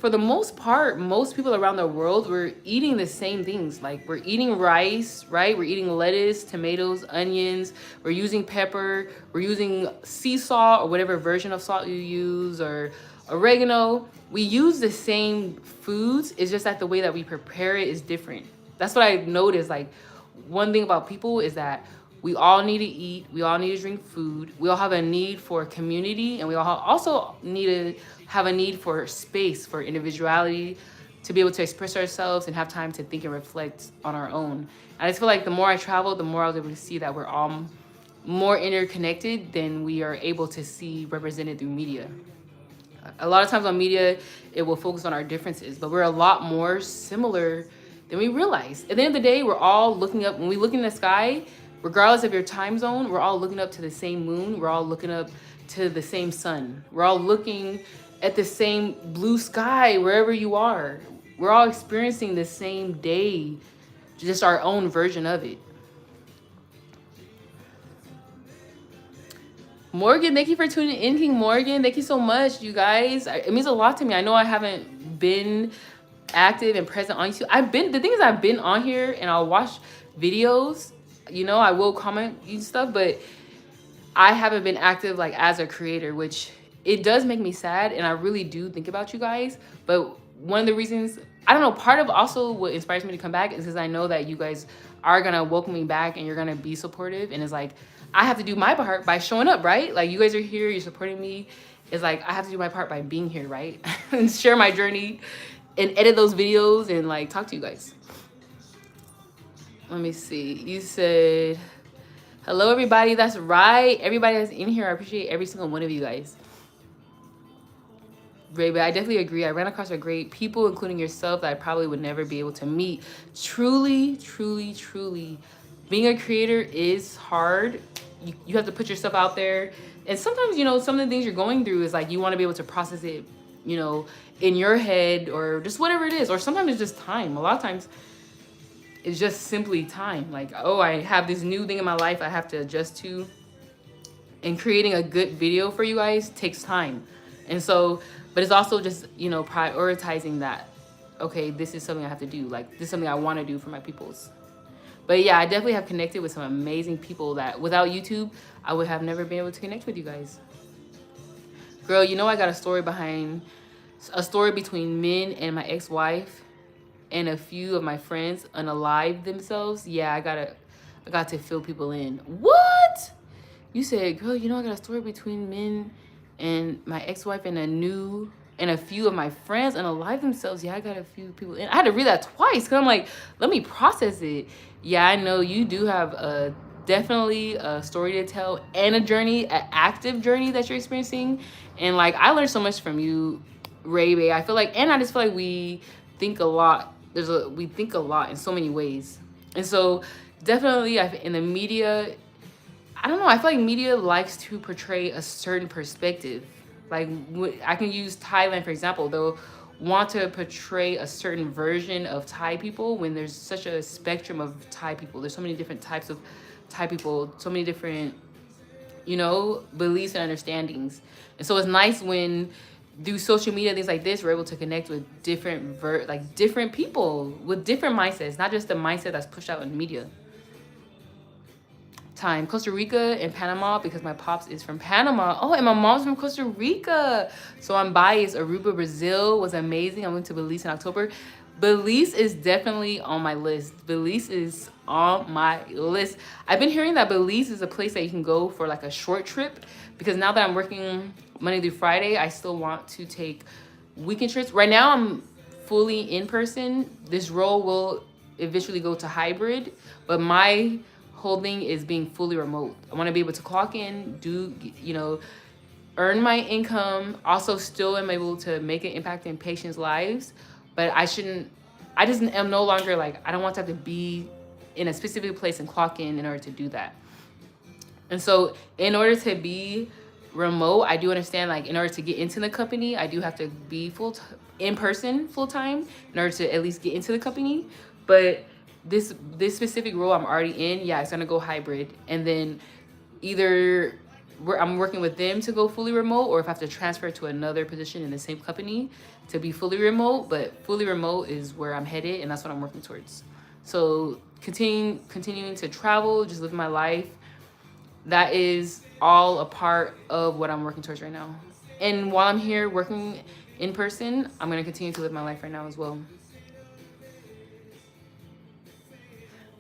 for the most part, most people around the world, we're eating the same things. Like we're eating rice, right? We're eating lettuce, tomatoes, onions. We're using pepper. We're using sea salt or whatever version of salt you use, or oregano. We use the same foods. It's just that the way that we prepare it is different. That's what I've noticed. Like one thing about people is that we all need to eat. We all need to drink food. We all have a need for community, and we all also need to have a need for space, for individuality, to be able to express ourselves and have time to think and reflect on our own. I just feel like the more I traveled, the more I was able to see that we're all more interconnected than we are able to see represented through media. A lot of times on media, it will focus on our differences, but we're a lot more similar than we realize. At the end of the day, we're all looking up. When we look in the sky, regardless of your time zone, we're all looking up to the same moon. We're all looking up to the same sun. We're all looking at the same blue sky wherever you are. We're all experiencing the same day, just our own version of it. Morgan, thank you for tuning in. King Morgan, thank you so much, you guys. It means a lot to me. I know I haven't been active and present on YouTube. The thing is, I've been on here and I'll watch videos. You know, I will comment and stuff, but I haven't been active like as a creator, which it does make me sad, and I really do think about you guys. But one of the reasons, I don't know, part of also what inspires me to come back is because I know that you guys are gonna welcome me back and you're gonna be supportive, and it's like I have to do my part by showing up, right? Like, you guys are here, you're supporting me. It's like I have to do my part by being here, right? And share my journey and edit those videos and like talk to you guys. Let me see. You said, hello, everybody. That's right. Everybody that's in here, I appreciate every single one of you guys. Great, but I definitely agree. I ran across a great people, including yourself, that I probably would never be able to meet. Truly, truly, truly, being a creator is hard. You have to put yourself out there. And sometimes, you know, some of the things you're going through is like you want to be able to process it, you know, in your head or just whatever it is. Or sometimes it's just time. A lot of times it's just simply time. Like, oh, I have this new thing in my life I have to adjust to. And creating a good video for you guys takes time. And so, but it's also just, you know, prioritizing that. Okay, this is something I have to do. Like, this is something I want to do for my peoples. But yeah, I definitely have connected with some amazing people that without YouTube, I would have never been able to connect with you guys. Girl, you know, I got a story between men and my ex-wife and a few of my friends unalive themselves. Yeah, I got to fill people in. What? You said, girl, you know, I got a story between men and my ex-wife and a few of my friends unalive themselves. Yeah, I got a few people in. I had to read that twice because I'm like, let me process it. Yeah, I know you do have definitely a story to tell and a journey, an active journey that you're experiencing. And like, I learned so much from you, Ray Bay. I feel like, and I just feel like we think a lot. We think a lot in so many ways. And so definitely in the media, I don't know, I feel like media likes to portray a certain perspective. Like, I can use Thailand, for example. They'll want to portray a certain version of Thai people when there's such a spectrum of Thai people. There's so many different types of Thai people, so many different, you know, beliefs and understandings. And so it's nice when through social media, things like this, we're able to connect with different different people with different mindsets, not just the mindset that's pushed out in media. Time. Costa Rica and Panama because my pops is from Panama. Oh, and my mom's from Costa Rica. So I'm biased. Aruba, Brazil was amazing. I went to Belize in October. Belize is definitely on my list. Belize is on my list. I've been hearing that Belize is a place that you can go for like a short trip because now that I'm working Monday through Friday, I still want to take weekend trips. Right now I'm fully in person. This role will eventually go to hybrid, but my whole thing is being fully remote. I want to be able to clock in, do, you know, earn my income, also still am able to make an impact in patients' lives, but I just am no longer like, I don't want to have to be in a specific place and clock in order to do that. And so in order to be remote, I do understand, like, in order to get into the company, I do have to be in person full-time in order to at least get into the company. But this specific role I'm already in, yeah, it's gonna go hybrid, and then either I'm working with them to go fully remote, or if I have to transfer to another position in the same company to be fully remote. But fully remote is where I'm headed, and that's what I'm working towards. So continuing to travel, just live my life. That is all a part of what I'm working towards right now. And while I'm here working in person, I'm gonna continue to live my life right now as well.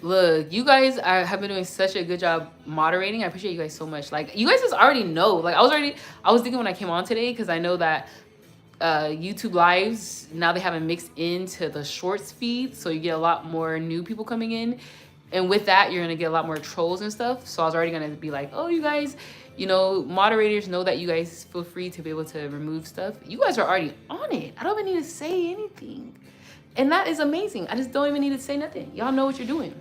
Look, you guys have been doing such a good job moderating. I appreciate you guys so much. Like, you guys just already know. Like, I was thinking when I came on today, because I know that YouTube lives, now they haven't mixed into the shorts feed, so you get a lot more new people coming in. And with that, you're going to get a lot more trolls and stuff. So I was already going to be like, oh, you guys, you know, moderators know that you guys feel free to be able to remove stuff. You guys are already on it. I don't even need to say anything. And that is amazing. I just don't even need to say nothing. Y'all know what you're doing.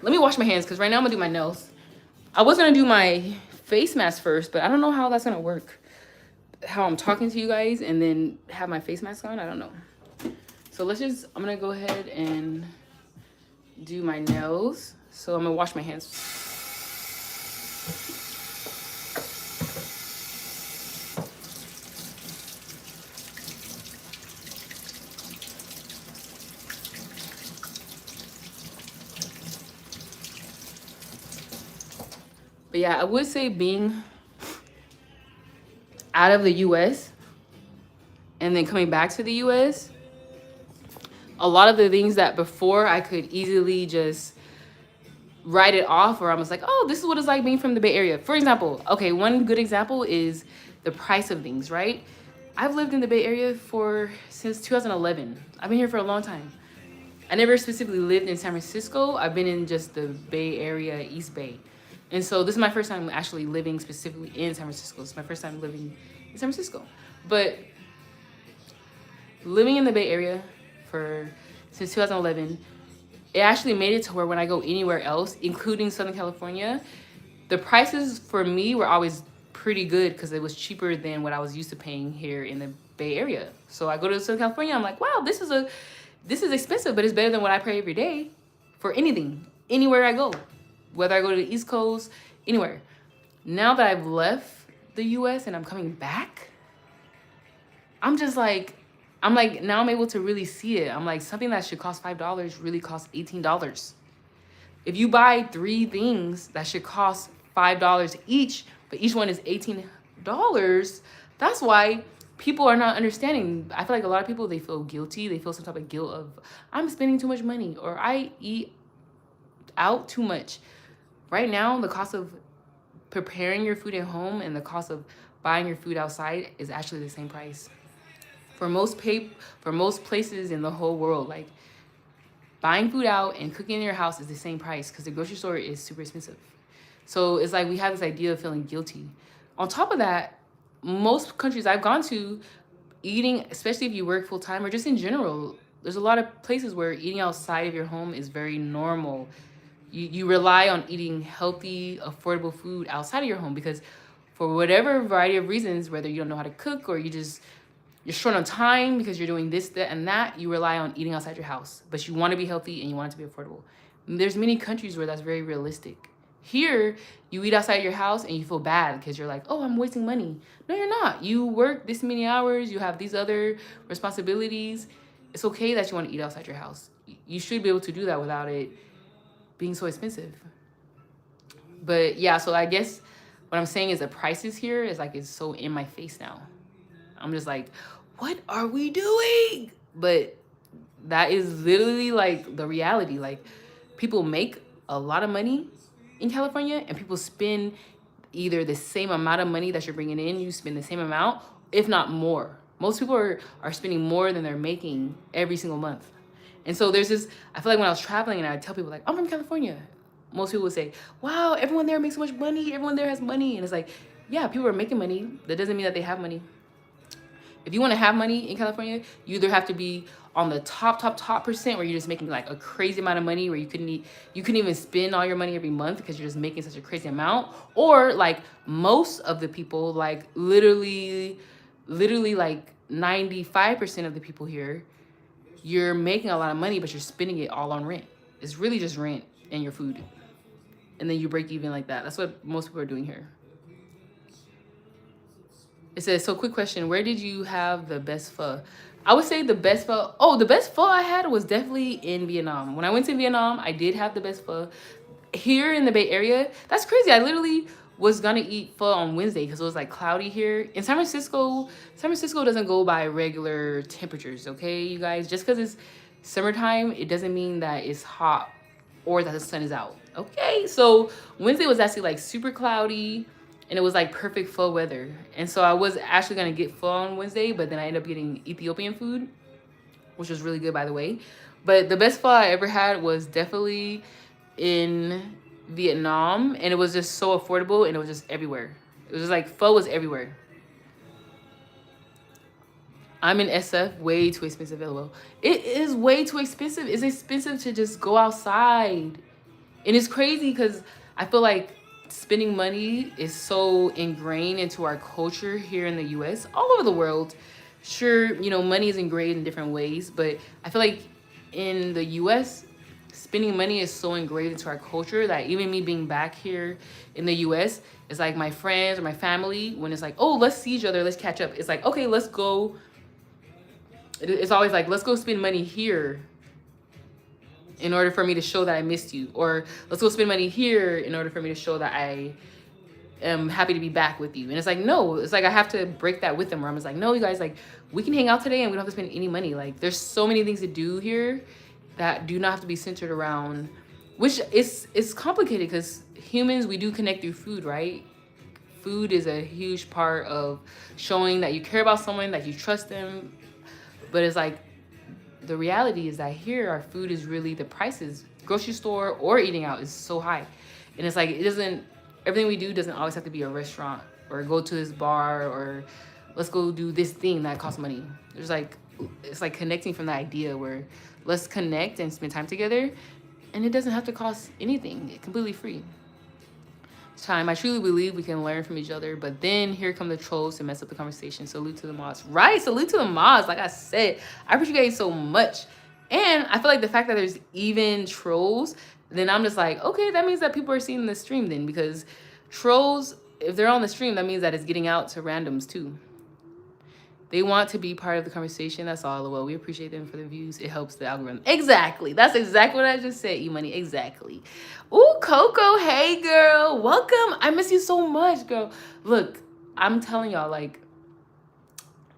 Let me wash my hands, because right now I'm going to do my nails. I was going to do my face mask first, but I don't know how that's going to work. How I'm talking to you guys and then have my face mask on, I don't know. So I'm going to go ahead and do my nails. So I'm going to wash my hands. But yeah, I would say being out of the US and then coming back to the US, a lot of the things that before I could easily just write it off, or I was like, oh, this is what it's like being from the Bay Area. For example, okay, one good example is the price of things, right? I've lived in the Bay Area since 2011. I've been here for a long time. I never specifically lived in San Francisco. I've been in just the Bay Area, East Bay. And so this is my first time actually living specifically in San Francisco. It's my first time living in San Francisco. But living in the Bay Area since 2011, it actually made it to where when I go anywhere else, including Southern California, the prices for me were always pretty good because it was cheaper than what I was used to paying here in the Bay Area. So I go to Southern California, I'm like, wow, this is expensive, but it's better than what I pay every day for anything, anywhere I go, whether I go to the East Coast, anywhere. Now that I've left the US and I'm coming back, I'm like, now I'm able to really see it. I'm like, something that should cost $5 really costs $18. If you buy 3 things that should cost $5 each, but each one is $18, that's why people are not understanding. I feel like a lot of people, they feel guilty. They feel some type of guilt of, I'm spending too much money, or I eat out too much. Right now, the cost of preparing your food at home and the cost of buying your food outside is actually the same price. For most places in the whole world, like buying food out and cooking in your house is the same price because the grocery store is super expensive. So it's like we have this idea of feeling guilty. On top of that, most countries I've gone to, eating, especially if you work full time or just in general, there's a lot of places where eating outside of your home is very normal. You rely on eating healthy, affordable food outside of your home because for whatever variety of reasons, whether you don't know how to cook or you're short on time because you're doing this, that, and that, you rely on eating outside your house. But you want to be healthy and you want it to be affordable. And there's many countries where that's very realistic. Here, you eat outside your house and you feel bad because you're like, oh, I'm wasting money. No, you're not. You work this many hours. You have these other responsibilities. It's okay that you want to eat outside your house. You should be able to do that without it being so expensive. But yeah, so I guess what I'm saying is the prices here is like, it's so in my face now. I'm just like, what are we doing? But that is literally like the reality. Like, people make a lot of money in California and people spend either the same amount of money that you're bringing in, you spend the same amount, if not more. Most people are spending more than they're making every single month. And so there's this, I feel like when I was traveling and I tell people like, I'm from California, most people would say, wow, everyone there makes so much money. Everyone there has money. And it's like, yeah, people are making money. That doesn't mean that they have money. If you want to have money in California, you either have to be on the top percent where you're just making like a crazy amount of money where you couldn't even spend all your money every month because you're just making such a crazy amount, or like most of the people, like literally like 95% of the people here, you're making a lot of money but you're spending it all on rent. It's really just rent and your food, and then you break even like that. That's what most people are doing here. It says, so quick question, where did you have the best pho? I would say the best pho. Oh, the best pho I had was definitely in Vietnam. When I went to Vietnam, I did have the best pho. Here in the Bay Area, that's crazy. I literally was gonna eat pho on Wednesday because it was like cloudy here. In San Francisco doesn't go by regular temperatures, okay, you guys? Just because it's summertime, it doesn't mean that it's hot or that the sun is out, okay? So Wednesday was actually like super cloudy. And it was like perfect pho weather. And so I was actually gonna get pho on Wednesday, but then I ended up getting Ethiopian food, which was really good, by the way. But the best pho I ever had was definitely in Vietnam. And it was just so affordable and it was just everywhere. It was just like pho was everywhere. I'm in SF, way too expensive, LOL. It is way too expensive. It's expensive to just go outside. And it's crazy because I feel like spending money is so ingrained into our culture here in the US, all over the world. Sure, you know, money is ingrained in different ways, but I feel like in the US, spending money is so ingrained into our culture that even me being back here in the US, it's like my friends or my family, when it's like, oh, let's see each other, let's catch up. It's like, okay, let's go. It's always like, let's go spend money here in order for me to show that I missed you. Or let's go spend money here in order for me to show that I am happy to be back with you. And it's like, no, it's like I have to break that with them, where I'm just like, no, you guys, like, we can hang out today and we don't have to spend any money. Like, there's so many things to do here that do not have to be centered around, which it's complicated because humans, we do connect through food, right? Food is a huge part of showing that you care about someone, that you trust them. But it's like, the reality is that here our food is really, the prices, grocery store or eating out, is so high. And it's like, it doesn't, everything we do doesn't always have to be a restaurant or go to this bar or let's go do this thing that costs money. There's like, it's like connecting from the idea where let's connect and spend time together, and it doesn't have to cost anything. It's completely free. Time. I truly believe we can learn from each other, but then here come the trolls to mess up the conversation. Salute to the mods. Right? Salute to the mods. Like I said, I appreciate you guys so much. And I feel like the fact that there's even trolls, then I'm just like, okay, that means that people are seeing the stream then, because trolls, if they're on the stream, that means that it's getting out to randoms too. They want to be part of the conversation. That's all. Well, we appreciate them for the views. It helps the algorithm. Exactly. That's exactly what I just said, E-Money. Exactly. Ooh, Coco. Hey, girl. Welcome. I miss you so much, girl. Look, I'm telling y'all, like,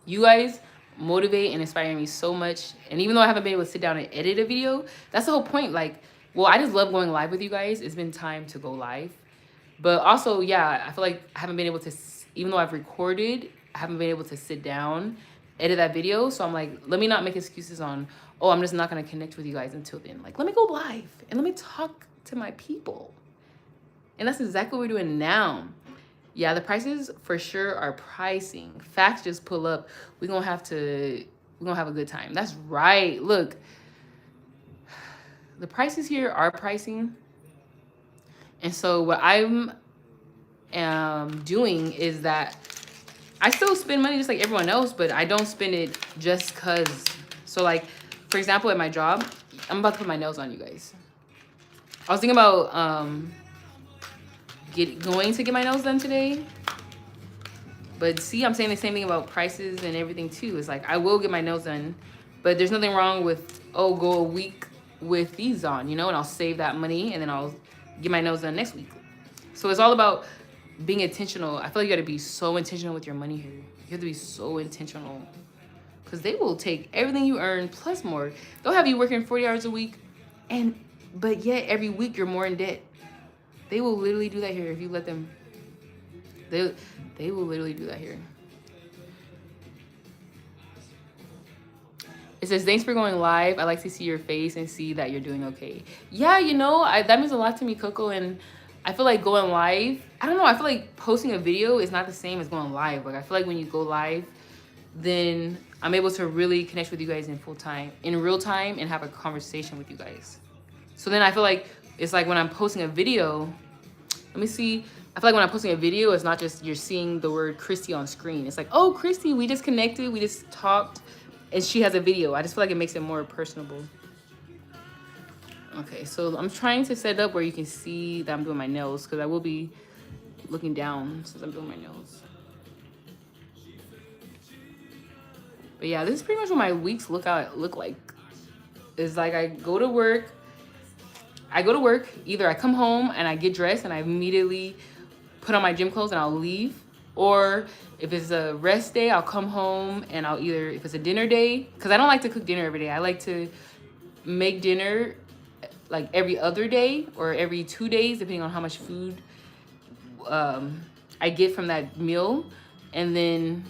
you guys motivate and inspire me so much. And even though I haven't been able to sit down and edit a video, that's the whole point. Like, well, I just love going live with you guys. It's been time to go live. But also, yeah, I feel like I haven't been able to, even though I've recorded, I haven't been able to sit down, edit that video. So I'm like, let me not make excuses on, oh, I'm just not going to connect with you guys until then. Like, let me go live and let me talk to my people. And that's exactly what we're doing now. Yeah, the prices for sure are pricing. Facts just pull up. We're going to have a good time. That's right. Look, the prices here are pricing. And so what I'm doing is that I still spend money just like everyone else, but I don't spend it just because. So like, for example, at my job, I'm about to put my nails on, you guys. I was thinking about going to get my nails done today. But see, I'm saying the same thing about prices and everything too. It's like, I will get my nails done, but there's nothing wrong with, oh, go a week with these on, you know, and I'll save that money and then I'll get my nails done next week. So it's all about being intentional. I feel like you got to be so intentional with your money here. You have to be so intentional because they will take everything you earn plus more. They'll have you working 40 hours a week, but yet every week you're more in debt. They will literally do that here if you let them. They will literally do that here. It says, thanks for going live. I like to see your face and see that you're doing okay. Yeah, you know, that means a lot to me, Coco. And I feel like going live, I don't know, I feel like posting a video is not the same as going live. Like, I feel like when you go live, then I'm able to really connect with you guys in real time, and have a conversation with you guys. So then I feel like it's like when I'm posting a video, let me see. I feel like when I'm posting a video, it's not just you're seeing the word Christy on screen. It's like, oh, Christy, we just connected, we just talked, and she has a video. I just feel like it makes it more personable. Okay, so I'm trying to set up where you can see that I'm doing my nails, because I will be looking down since I'm doing my nails. But yeah, this is pretty much what my weeks look like. It's like I go to work, either I come home and I get dressed and I immediately put on my gym clothes and I'll leave. Or if it's a rest day, I'll come home and I'll either, if it's a dinner day, because I don't like to cook dinner every day. I like to make dinner like every other day or every 2 days, depending on how much food I get from that meal. And then,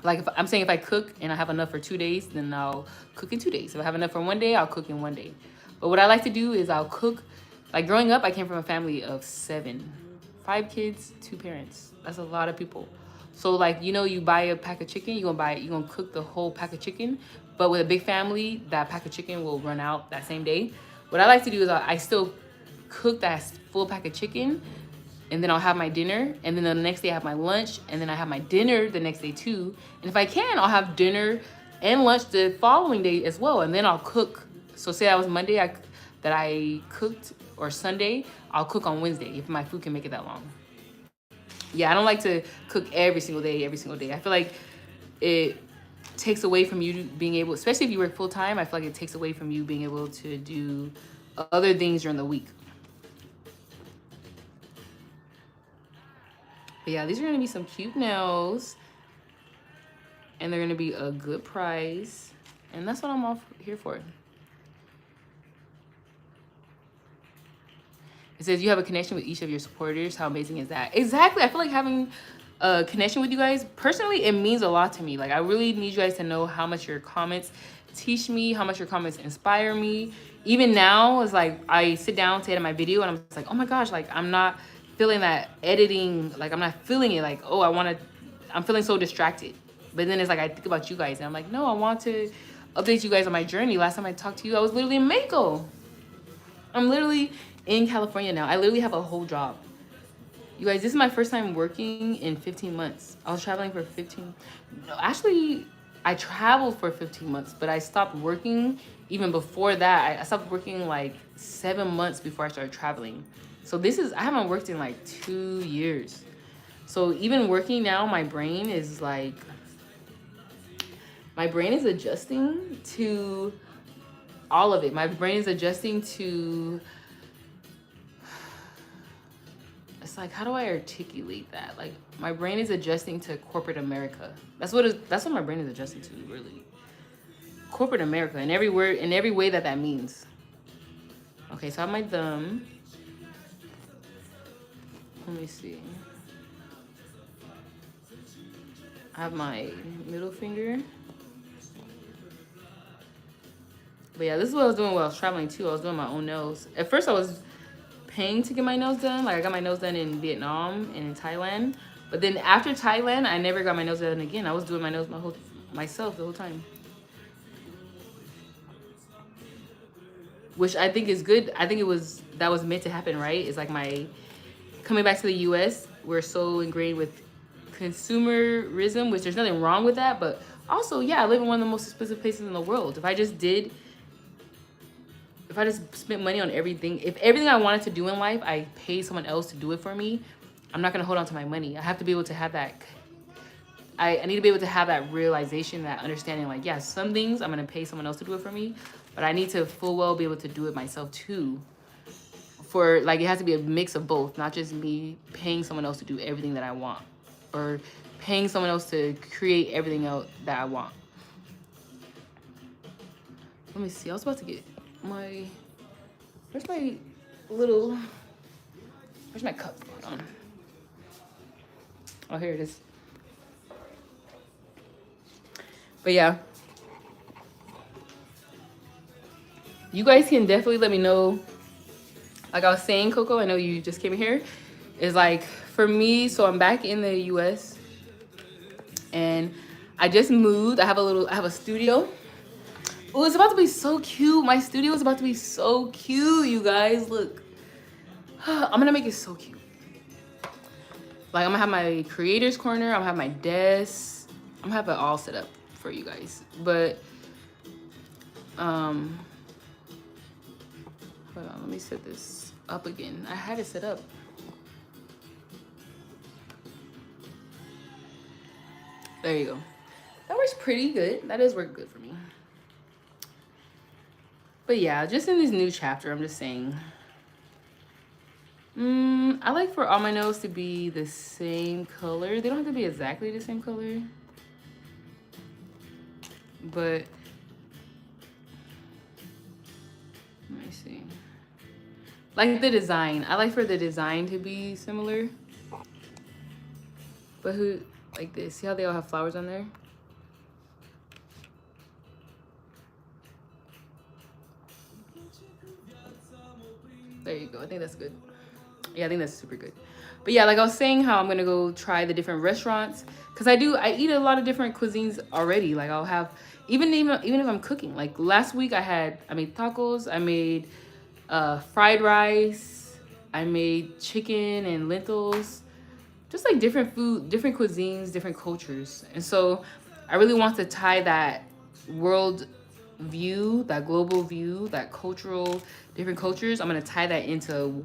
like, if I cook and I have enough for 2 days, then I'll cook in 2 days. If I have enough for 1 day, I'll cook in 1 day. But what I like to do is I'll cook, like growing up, I came from a family of 7, 5 kids, 2 parents. That's a lot of people. So like, you know, you buy a pack of chicken, you're gonna cook the whole pack of chicken. But with a big family, that pack of chicken will run out that same day. What I like to do is I still cook that full pack of chicken, and then I'll have my dinner, and then the next day I have my lunch, and then I have my dinner the next day too. And if I can, I'll have dinner and lunch the following day as well, and then I'll cook. So say that was Monday that I cooked, or Sunday, I'll cook on Wednesday if my food can make it that long. Yeah, I don't like to cook every single day. I feel like it takes away from you being able, especially if you work full time, I feel like it takes away from you being able to do other things during the week. But yeah, these are gonna be some cute nails, and they're gonna be a good price, and that's what I'm all here for. It says you have a connection with each of your supporters. How amazing is that? Exactly. I feel like having a connection with you guys, personally, it means a lot to me. Like, I really need you guys to know how much your comments teach me, how much your comments inspire me. Even now, it's like I sit down to edit my video and I'm just like, oh my gosh, like I'm not feeling that editing, like I'm not feeling it, like, oh, I'm feeling so distracted. But then it's like I think about you guys and I'm like, no, I want to update you guys on my journey. Last time I talked to you, I was literally in Mexico. I'm literally in California now. I literally have a whole job. You guys, this is my first time working in 15 months. I was traveling for 15. No, actually, I traveled for 15 months, but I stopped working even before that. I stopped working like 7 months before I started traveling. So I haven't worked in like 2 years. So even working now, my brain is adjusting to all of it. My brain is adjusting to, it's like, how do I articulate that? Like, my brain is adjusting to corporate America. That's what my brain is adjusting to, really. Corporate America, in every word, in every way that means. Okay, so I have my thumb. Let me see. I have my middle finger. But yeah, this is what I was doing while I was traveling too. I was doing my own nails. At first I was paying to get my nails done. Like, I got my nails done in Vietnam and in Thailand. But then after Thailand, I never got my nails done again. I was doing my nails myself the whole time. Which I think is good. I think that was meant to happen, right? It's like coming back to the US, we're so ingrained with consumerism, which there's nothing wrong with that. But also, yeah, I live in one of the most expensive places in the world. If I just spent money on everything, if everything I wanted to do in life, I paid someone else to do it for me, I'm not going to hold on to my money. I have to be able to have that. I need to be able to have that realization, that understanding, like, yeah, some things I'm going to pay someone else to do it for me, but I need to full well be able to do it myself too. For, like, it has to be a mix of both, not just me paying someone else to do everything that I want, or paying someone else to create everything else that I want. Let me see. I was about to get where's my cup? Hold on. Oh, here it is. But yeah, you guys can definitely let me know. Like I was saying, Coco, I know you just came here. Is like, for me, so I'm back in the US and I just moved. I have a studio. Oh, it's about to be so cute. My studio is about to be so cute, you guys. Look. I'm gonna make it so cute. Like, I'm gonna have my creators corner. I'm gonna have my desk. I'm gonna have it all set up for you guys. But, hold on. Let me set this up again. I had it set up. There you go. That works pretty good. That does work good for me. But yeah, just in this new chapter, I'm just saying, I like for all my nails to be the same color. They don't have to be exactly the same color. But, let me see. Like the design. I like for the design to be similar. But like this. See how they all have flowers on there? There you go. I think that's good. Yeah, I think that's super good. But yeah, like I was saying, how I'm gonna go try the different restaurants, because I eat a lot of different cuisines already. Like, I'll have, even if I'm cooking. Like last week I made tacos, I made fried rice, I made chicken and lentils, just like different food, different cuisines, different cultures. And so I really want to tie that world view, that global view, that cultural, different cultures. I'm gonna tie that into,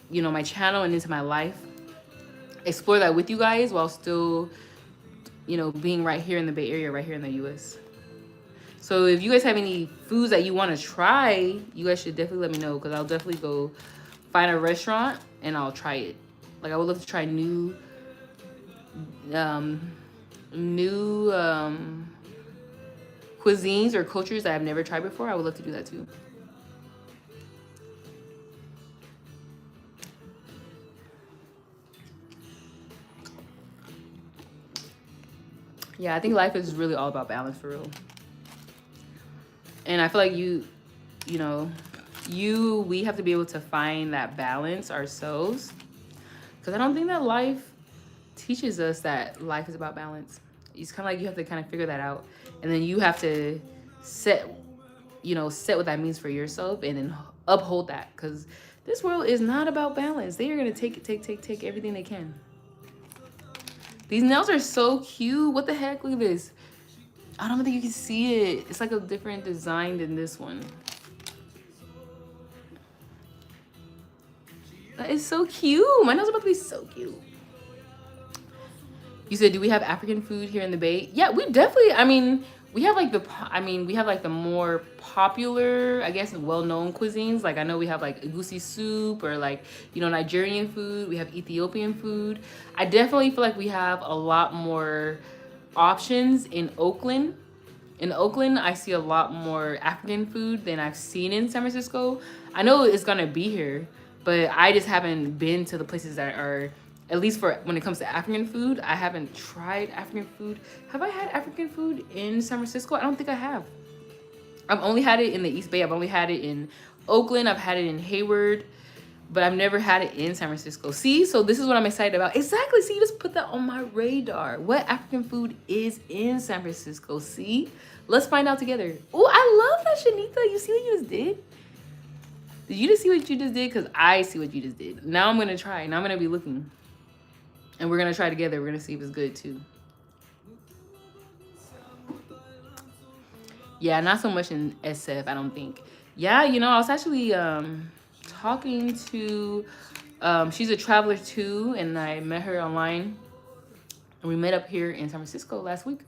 you know, my channel and into my life. Explore that with you guys while still, you know, being right here in the Bay Area, right here in the US. So if you guys have any foods that you want to try, you guys should definitely let me know, because I'll definitely go find a restaurant and I'll try it. Like, I would love to try new new cuisines or cultures that I've never tried before, I would love to do that too. Yeah, I think life is really all about balance for real. And I feel like you know, we have to be able to find that balance ourselves. Because I don't think that life teaches us that life is about balance. It's kind of like you have to kind of figure that out. And then you have to set what that means for yourself and then uphold that. Because this world is not about balance. They are going to take everything they can. These nails are so cute. What the heck? Look at this. I don't think you can see it. It's like a different design than this one. That is so cute. My nails are about to be so cute. You said, do we have African food here in the Bay? Yeah, we definitely, we have like the more popular, I guess, well-known cuisines. Like I know we have like egusi soup or like, Nigerian food. We have Ethiopian food. I definitely feel like we have a lot more options in Oakland. In Oakland, I see a lot more African food than I've seen in San Francisco. I know it's gonna be here, but I just haven't been to the places that are, at least for when it comes to African food, I haven't tried African food. Have I had African food in San Francisco? I don't think I have. I've only had it in the East Bay. I've only had it in Oakland. I've had it in Hayward, but I've never had it in San Francisco. See, so this is what I'm excited about. Exactly, see, you just put that on my radar. What African food is in San Francisco? See, let's find out together. Oh, I love that, Shanita. You see what you just did? Did you just see what you just did? Because I see what you just did. Now I'm going to try. Now I'm going to be looking. And we're going to try together. We're going to see if it's good too. Yeah, not so much in SF, I don't think. Yeah, I was actually talking to, she's a traveler too, and I met her online. And we met up here in San Francisco last week.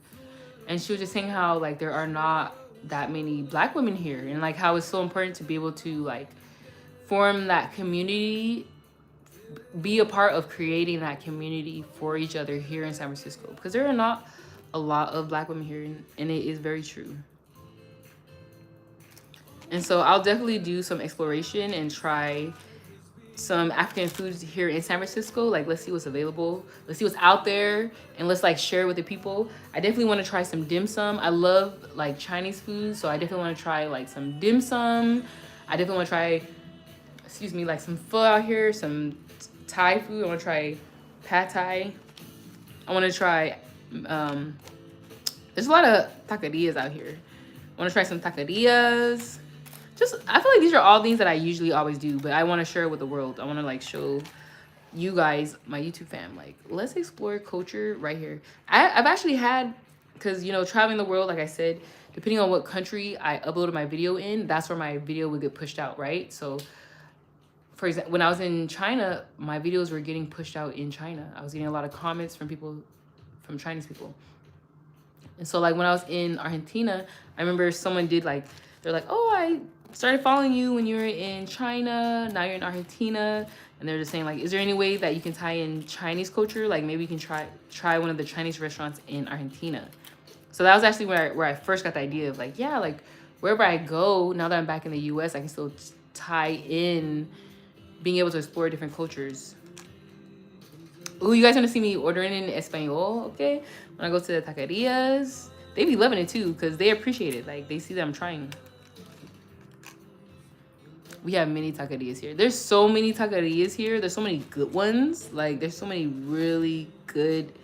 And she was just saying how, like, there are not that many Black women here. And, like, how it's so important to be able to, like, form that community, be a part of creating that community for each other here in San Francisco. Because there are not a lot of Black women here, and it is very true. And so I'll definitely do some exploration and try some African foods here in San Francisco. Like, let's see what's available. Let's see what's out there. And let's, like, share with the people. I definitely want to try some dim sum. I love, like, Chinese food. So I definitely want to try, like, some dim sum. I definitely want to try, like, some pho out here. Some Thai food. I want to try pad Thai. I want to try, there's a lot of taquerias out here. I want to try some taquerias. I feel like these are all things that I usually always do, but I want to share with the world. I want to, like, show you guys, my YouTube fam, like, let's explore culture right here. I've actually had, because, traveling the world, like I said, depending on what country I uploaded my video in, that's where my video would get pushed out, right? So, for example, when I was in China, my videos were getting pushed out in China. I was getting a lot of comments from Chinese people. And so, like, when I was in Argentina, I remember someone did, like, they're like, oh, I started following you when you were in China, now you're in Argentina. And they're just saying, like, is there any way that you can tie in Chinese culture? Like, maybe you can try one of the Chinese restaurants in Argentina. So that was actually where I first got the idea of, like, yeah, like, wherever I go, now that I'm back in the US, I can still tie in being able to explore different cultures. Ooh, you guys want to see me ordering in Espanol, okay? When I go to the taquerias, they be loving it too, because they appreciate it. Like, they see that I'm trying. We have many taquerias here. There's so many taquerias here. There's so many good ones. Like, there's so many really good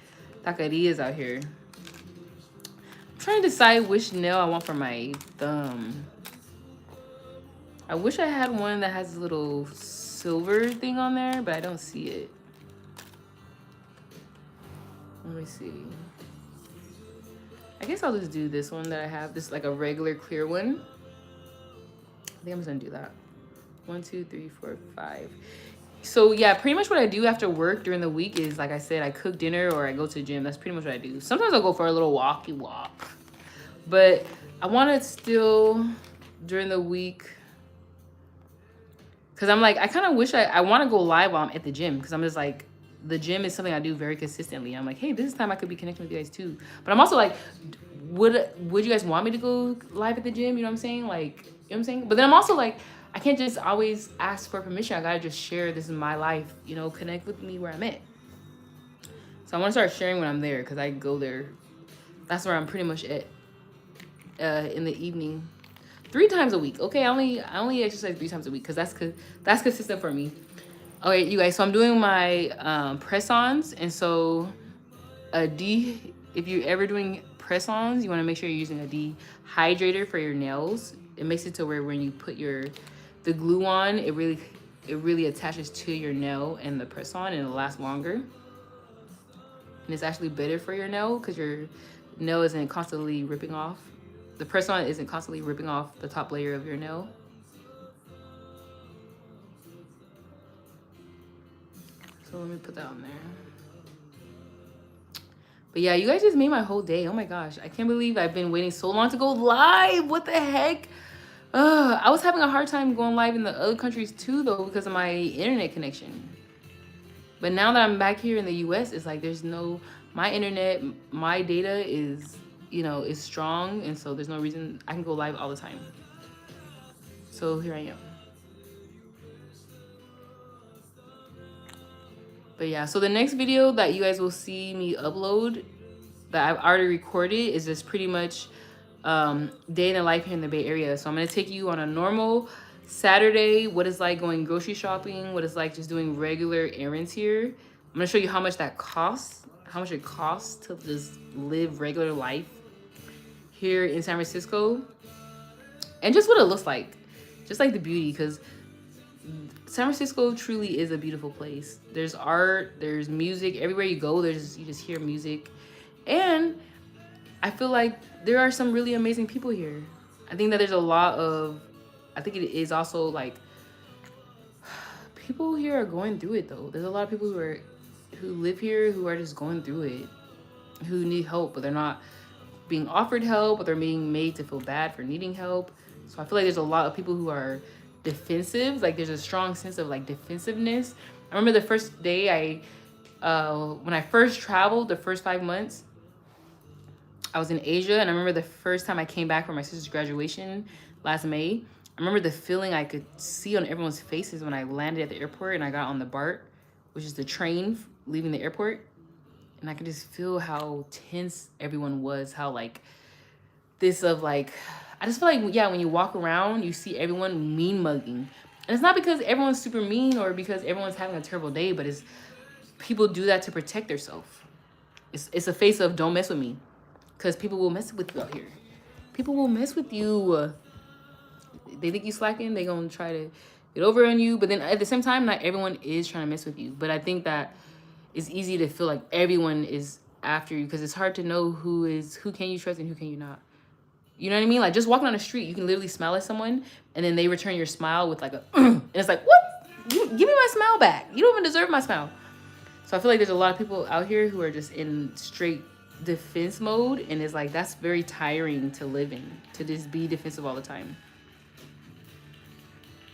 taquerias out here. I'm trying to decide which nail I want for my thumb. I wish I had one that has a little silver thing on there, but I don't see it. Let me see. I guess I'll just do this one that I have. This, like, a regular clear one. I think I'm just gonna do that. 1, 2, 3, 4, 5. So yeah, pretty much what I do after work during the week is, like I said, I cook dinner or I go to the gym. That's pretty much what I do. Sometimes I'll go for a little walk, but I want to still during the week, because I'm like, I kind of wish I want to go live while I'm at the gym, because I'm just like, the gym is something I do very consistently. I'm like, hey, this is time I could be connecting with you guys too. But I'm also like, would you guys want me to go live at the gym? You know what I'm saying? Like, you know what I'm saying? But then I'm also like, I can't just always ask for permission. I gotta just share, this is my life, you know, connect with me where I'm at. So I want to start sharing when I'm there, because I go there. That's where I'm pretty much at in the evening, 3 times a week. Okay, I only exercise 3 times a week, because that's consistent for me. Okay, you guys, so I'm doing my press-ons, and so if you're ever doing press-ons, you want to make sure you're using a dehydrator for your nails. It makes it to where when you put the glue on, it really attaches to your nail and the press-on, and it'll last longer. And it's actually better for your nail, because your nail isn't constantly ripping off. The press-on isn't constantly ripping off the top layer of your nail. So let me put that on there. But yeah, you guys just made my whole day. Oh my gosh, I can't believe I've been waiting so long to go live. What the heck? I was having a hard time going live in the other countries too, though, because of my internet connection. But now that I'm back here in the US, it's like my internet, my data is, is strong. And so there's no reason I can go live all the time. So here I am. But yeah, so the next video that you guys will see me upload that I've already recorded is just pretty much day in the life here in the Bay Area. So I'm going to take you on a normal Saturday, what it's like going grocery shopping, what it's like just doing regular errands here. I'm going to show you how much that costs, how much it costs to just live regular life here in San Francisco, and just what it looks like, just like the beauty, because San Francisco truly is a beautiful place. There's art, there's music. Everywhere you go, you just hear music. And I feel like there are some really amazing people here. I think that there's I think it is also like, people here are going through it though. There's a lot of people who live here who are just going through it, who need help, but they're not being offered help, or they're being made to feel bad for needing help. So I feel like there's a lot of people who are defensive. Like, there's a strong sense of like defensiveness. I remember the first day when I first traveled, the first 5 months, I was in Asia, and I remember the first time I came back for my sister's graduation last May. I remember the feeling I could see on everyone's faces when I landed at the airport and I got on the BART, which is the train leaving the airport. And I could just feel how tense everyone was, how like this of like, I just feel like, yeah, when you walk around, you see everyone mean mugging. And it's not because everyone's super mean or because everyone's having a terrible day, but it's people do that to protect themselves. It's a face of don't mess with me, because people will mess with you out here. People will mess with you. They think you slacking, they gonna try to get over on you. But then at the same time, not everyone is trying to mess with you. But I think that it's easy to feel like everyone is after you, because it's hard to know who can you trust and who can you not. You know what I mean? Like, just walking on the street, you can literally smile at someone, and then they return your smile with like a, and it's like, what? Give me my smile back. You don't even deserve my smile. So I feel like there's a lot of people out here who are just in straight defense mode, and it's like, that's very tiring to live in, to just be defensive all the time.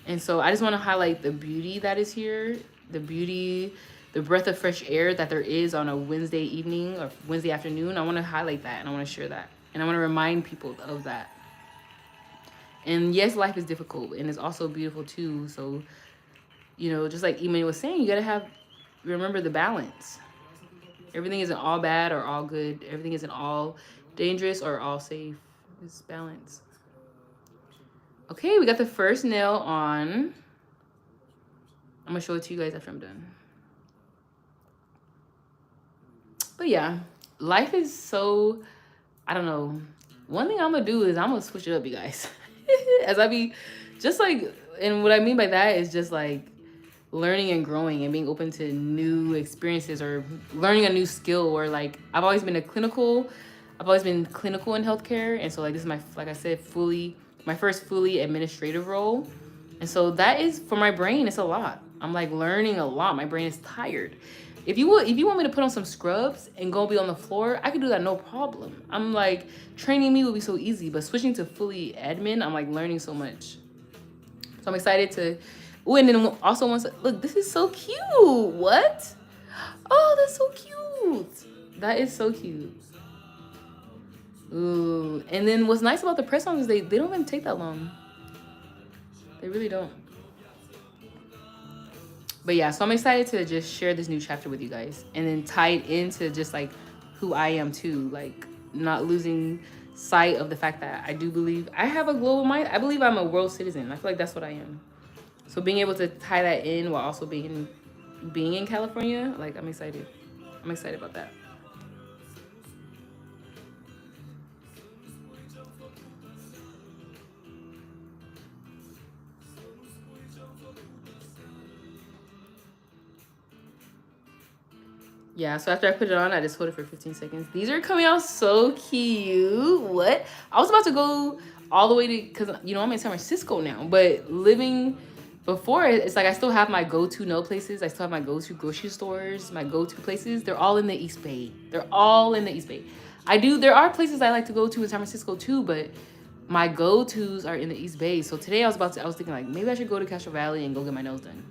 And so I just want to highlight the beauty that is here, the beauty, the breath of fresh air that there is on a Wednesday evening or Wednesday afternoon. I want to highlight that, and I want to share that. And I want to remind people of that. And yes, life is difficult, and it's also beautiful too. So, just like Emmanuel was saying, you got to remember the balance. Everything isn't all bad or all good. Everything isn't all dangerous or all safe. It's balance. Okay, we got the first nail on. I'm going to show it to you guys after I'm done. But yeah, life is so, I don't know. One thing I'm going to do is I'm going to switch it up, you guys. As I be just like, and what I mean by that is just like learning and growing and being open to new experiences or learning a new skill. Or like, I've always been clinical in healthcare. And so like, this is like I said, my first fully administrative role. And so that is, for my brain, it's a lot. I'm like learning a lot. My brain is tired. If you want me to put on some scrubs and go be on the floor, I could do that, no problem. I'm like, training me would be so easy, but switching to fully admin, I'm like learning so much. So I'm excited to, and then also look, this is so cute. What? Oh, that's so cute. That is so cute. Ooh. And then what's nice about the press-ons is they don't even take that long. They really don't. But yeah, so I'm excited to just share this new chapter with you guys and then tie it into just like who I am too. Like not losing sight of the fact that I do believe I have a global mind. I believe I'm a world citizen. I feel like that's what I am. So being able to tie that in while also being in California, like I'm excited. I'm excited about that. Yeah, so after I put it on, I just hold it for 15 seconds. These are coming out so cute. What? I was about to go all the way to, because, you know, I'm in San Francisco now, but living before, it's like I still have my go-to nail places. I still have my go-to grocery stores, my go-to places. They're all in the East Bay. They're all in the East Bay. There are places I like to go to in San Francisco too, but my go-tos are in the East Bay. So today I was thinking like, maybe I should go to Castro Valley and go get my nails done.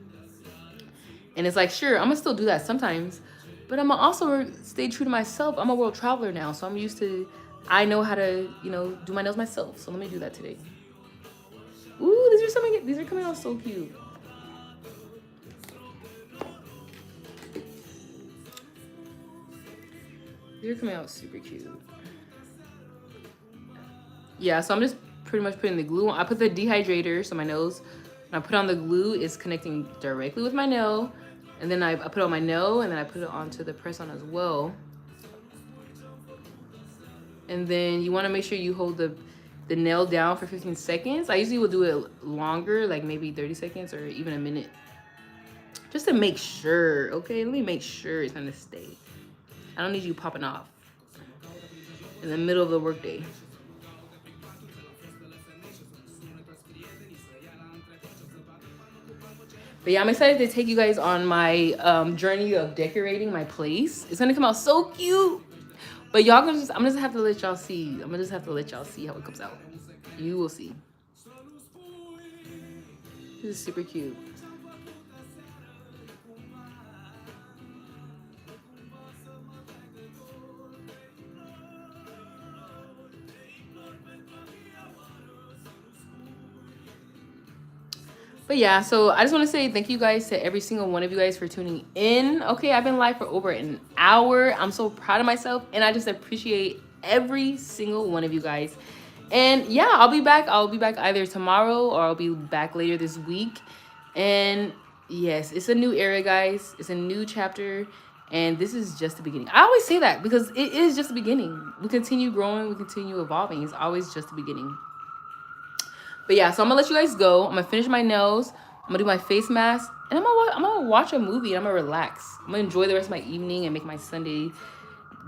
And it's like, sure, I'm gonna still do that sometimes, but I'm gonna also stay true to myself. I'm a world traveler now, so I'm used to, I know how to, you know, do my nails myself. So let me do that today. Ooh, these are coming out so cute. These are coming out super cute. Yeah, so I'm just pretty much putting the glue on. I put the dehydrator, so my nails, when I put on the glue, it's connecting directly with my nail. And then I put it on my nail, and then I put it onto the press-on as well. And then you want to make sure you hold the nail down for 15 seconds. I usually will do it longer, like maybe 30 seconds or even a minute. Just to make sure, okay? Let me make sure it's going to stay. I don't need you popping off in the middle of the workday. But yeah, I'm excited to take you guys on my journey of decorating my place. It's gonna come out so cute. But y'all gonna I'm just have to let y'all see. I'm gonna just have to let y'all see how it comes out. You will see. This is super cute. But yeah, so I just want to say thank you guys to every single one of you guys for tuning in. Okay, I've been live for over an hour. I'm so proud of myself, and I just appreciate every single one of you guys. And yeah, I'll be back. I'll be back either tomorrow or I'll be back later this week. And yes, it's a new era, guys. It's a new chapter, and this is just the beginning. I always say that because it is just the beginning. We continue growing, we continue evolving. It's always just the beginning. But yeah, so I'm gonna let you guys go. I'm gonna finish my nails. I'm gonna do my face mask, and I'm gonna watch a movie. And I'm gonna relax. I'm gonna enjoy the rest of my evening and make my Sunday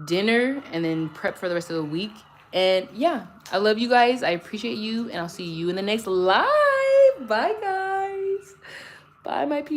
dinner, and then prep for the rest of the week. And yeah, I love you guys. I appreciate you, and I'll see you in the next live. Bye, guys. Bye, my people.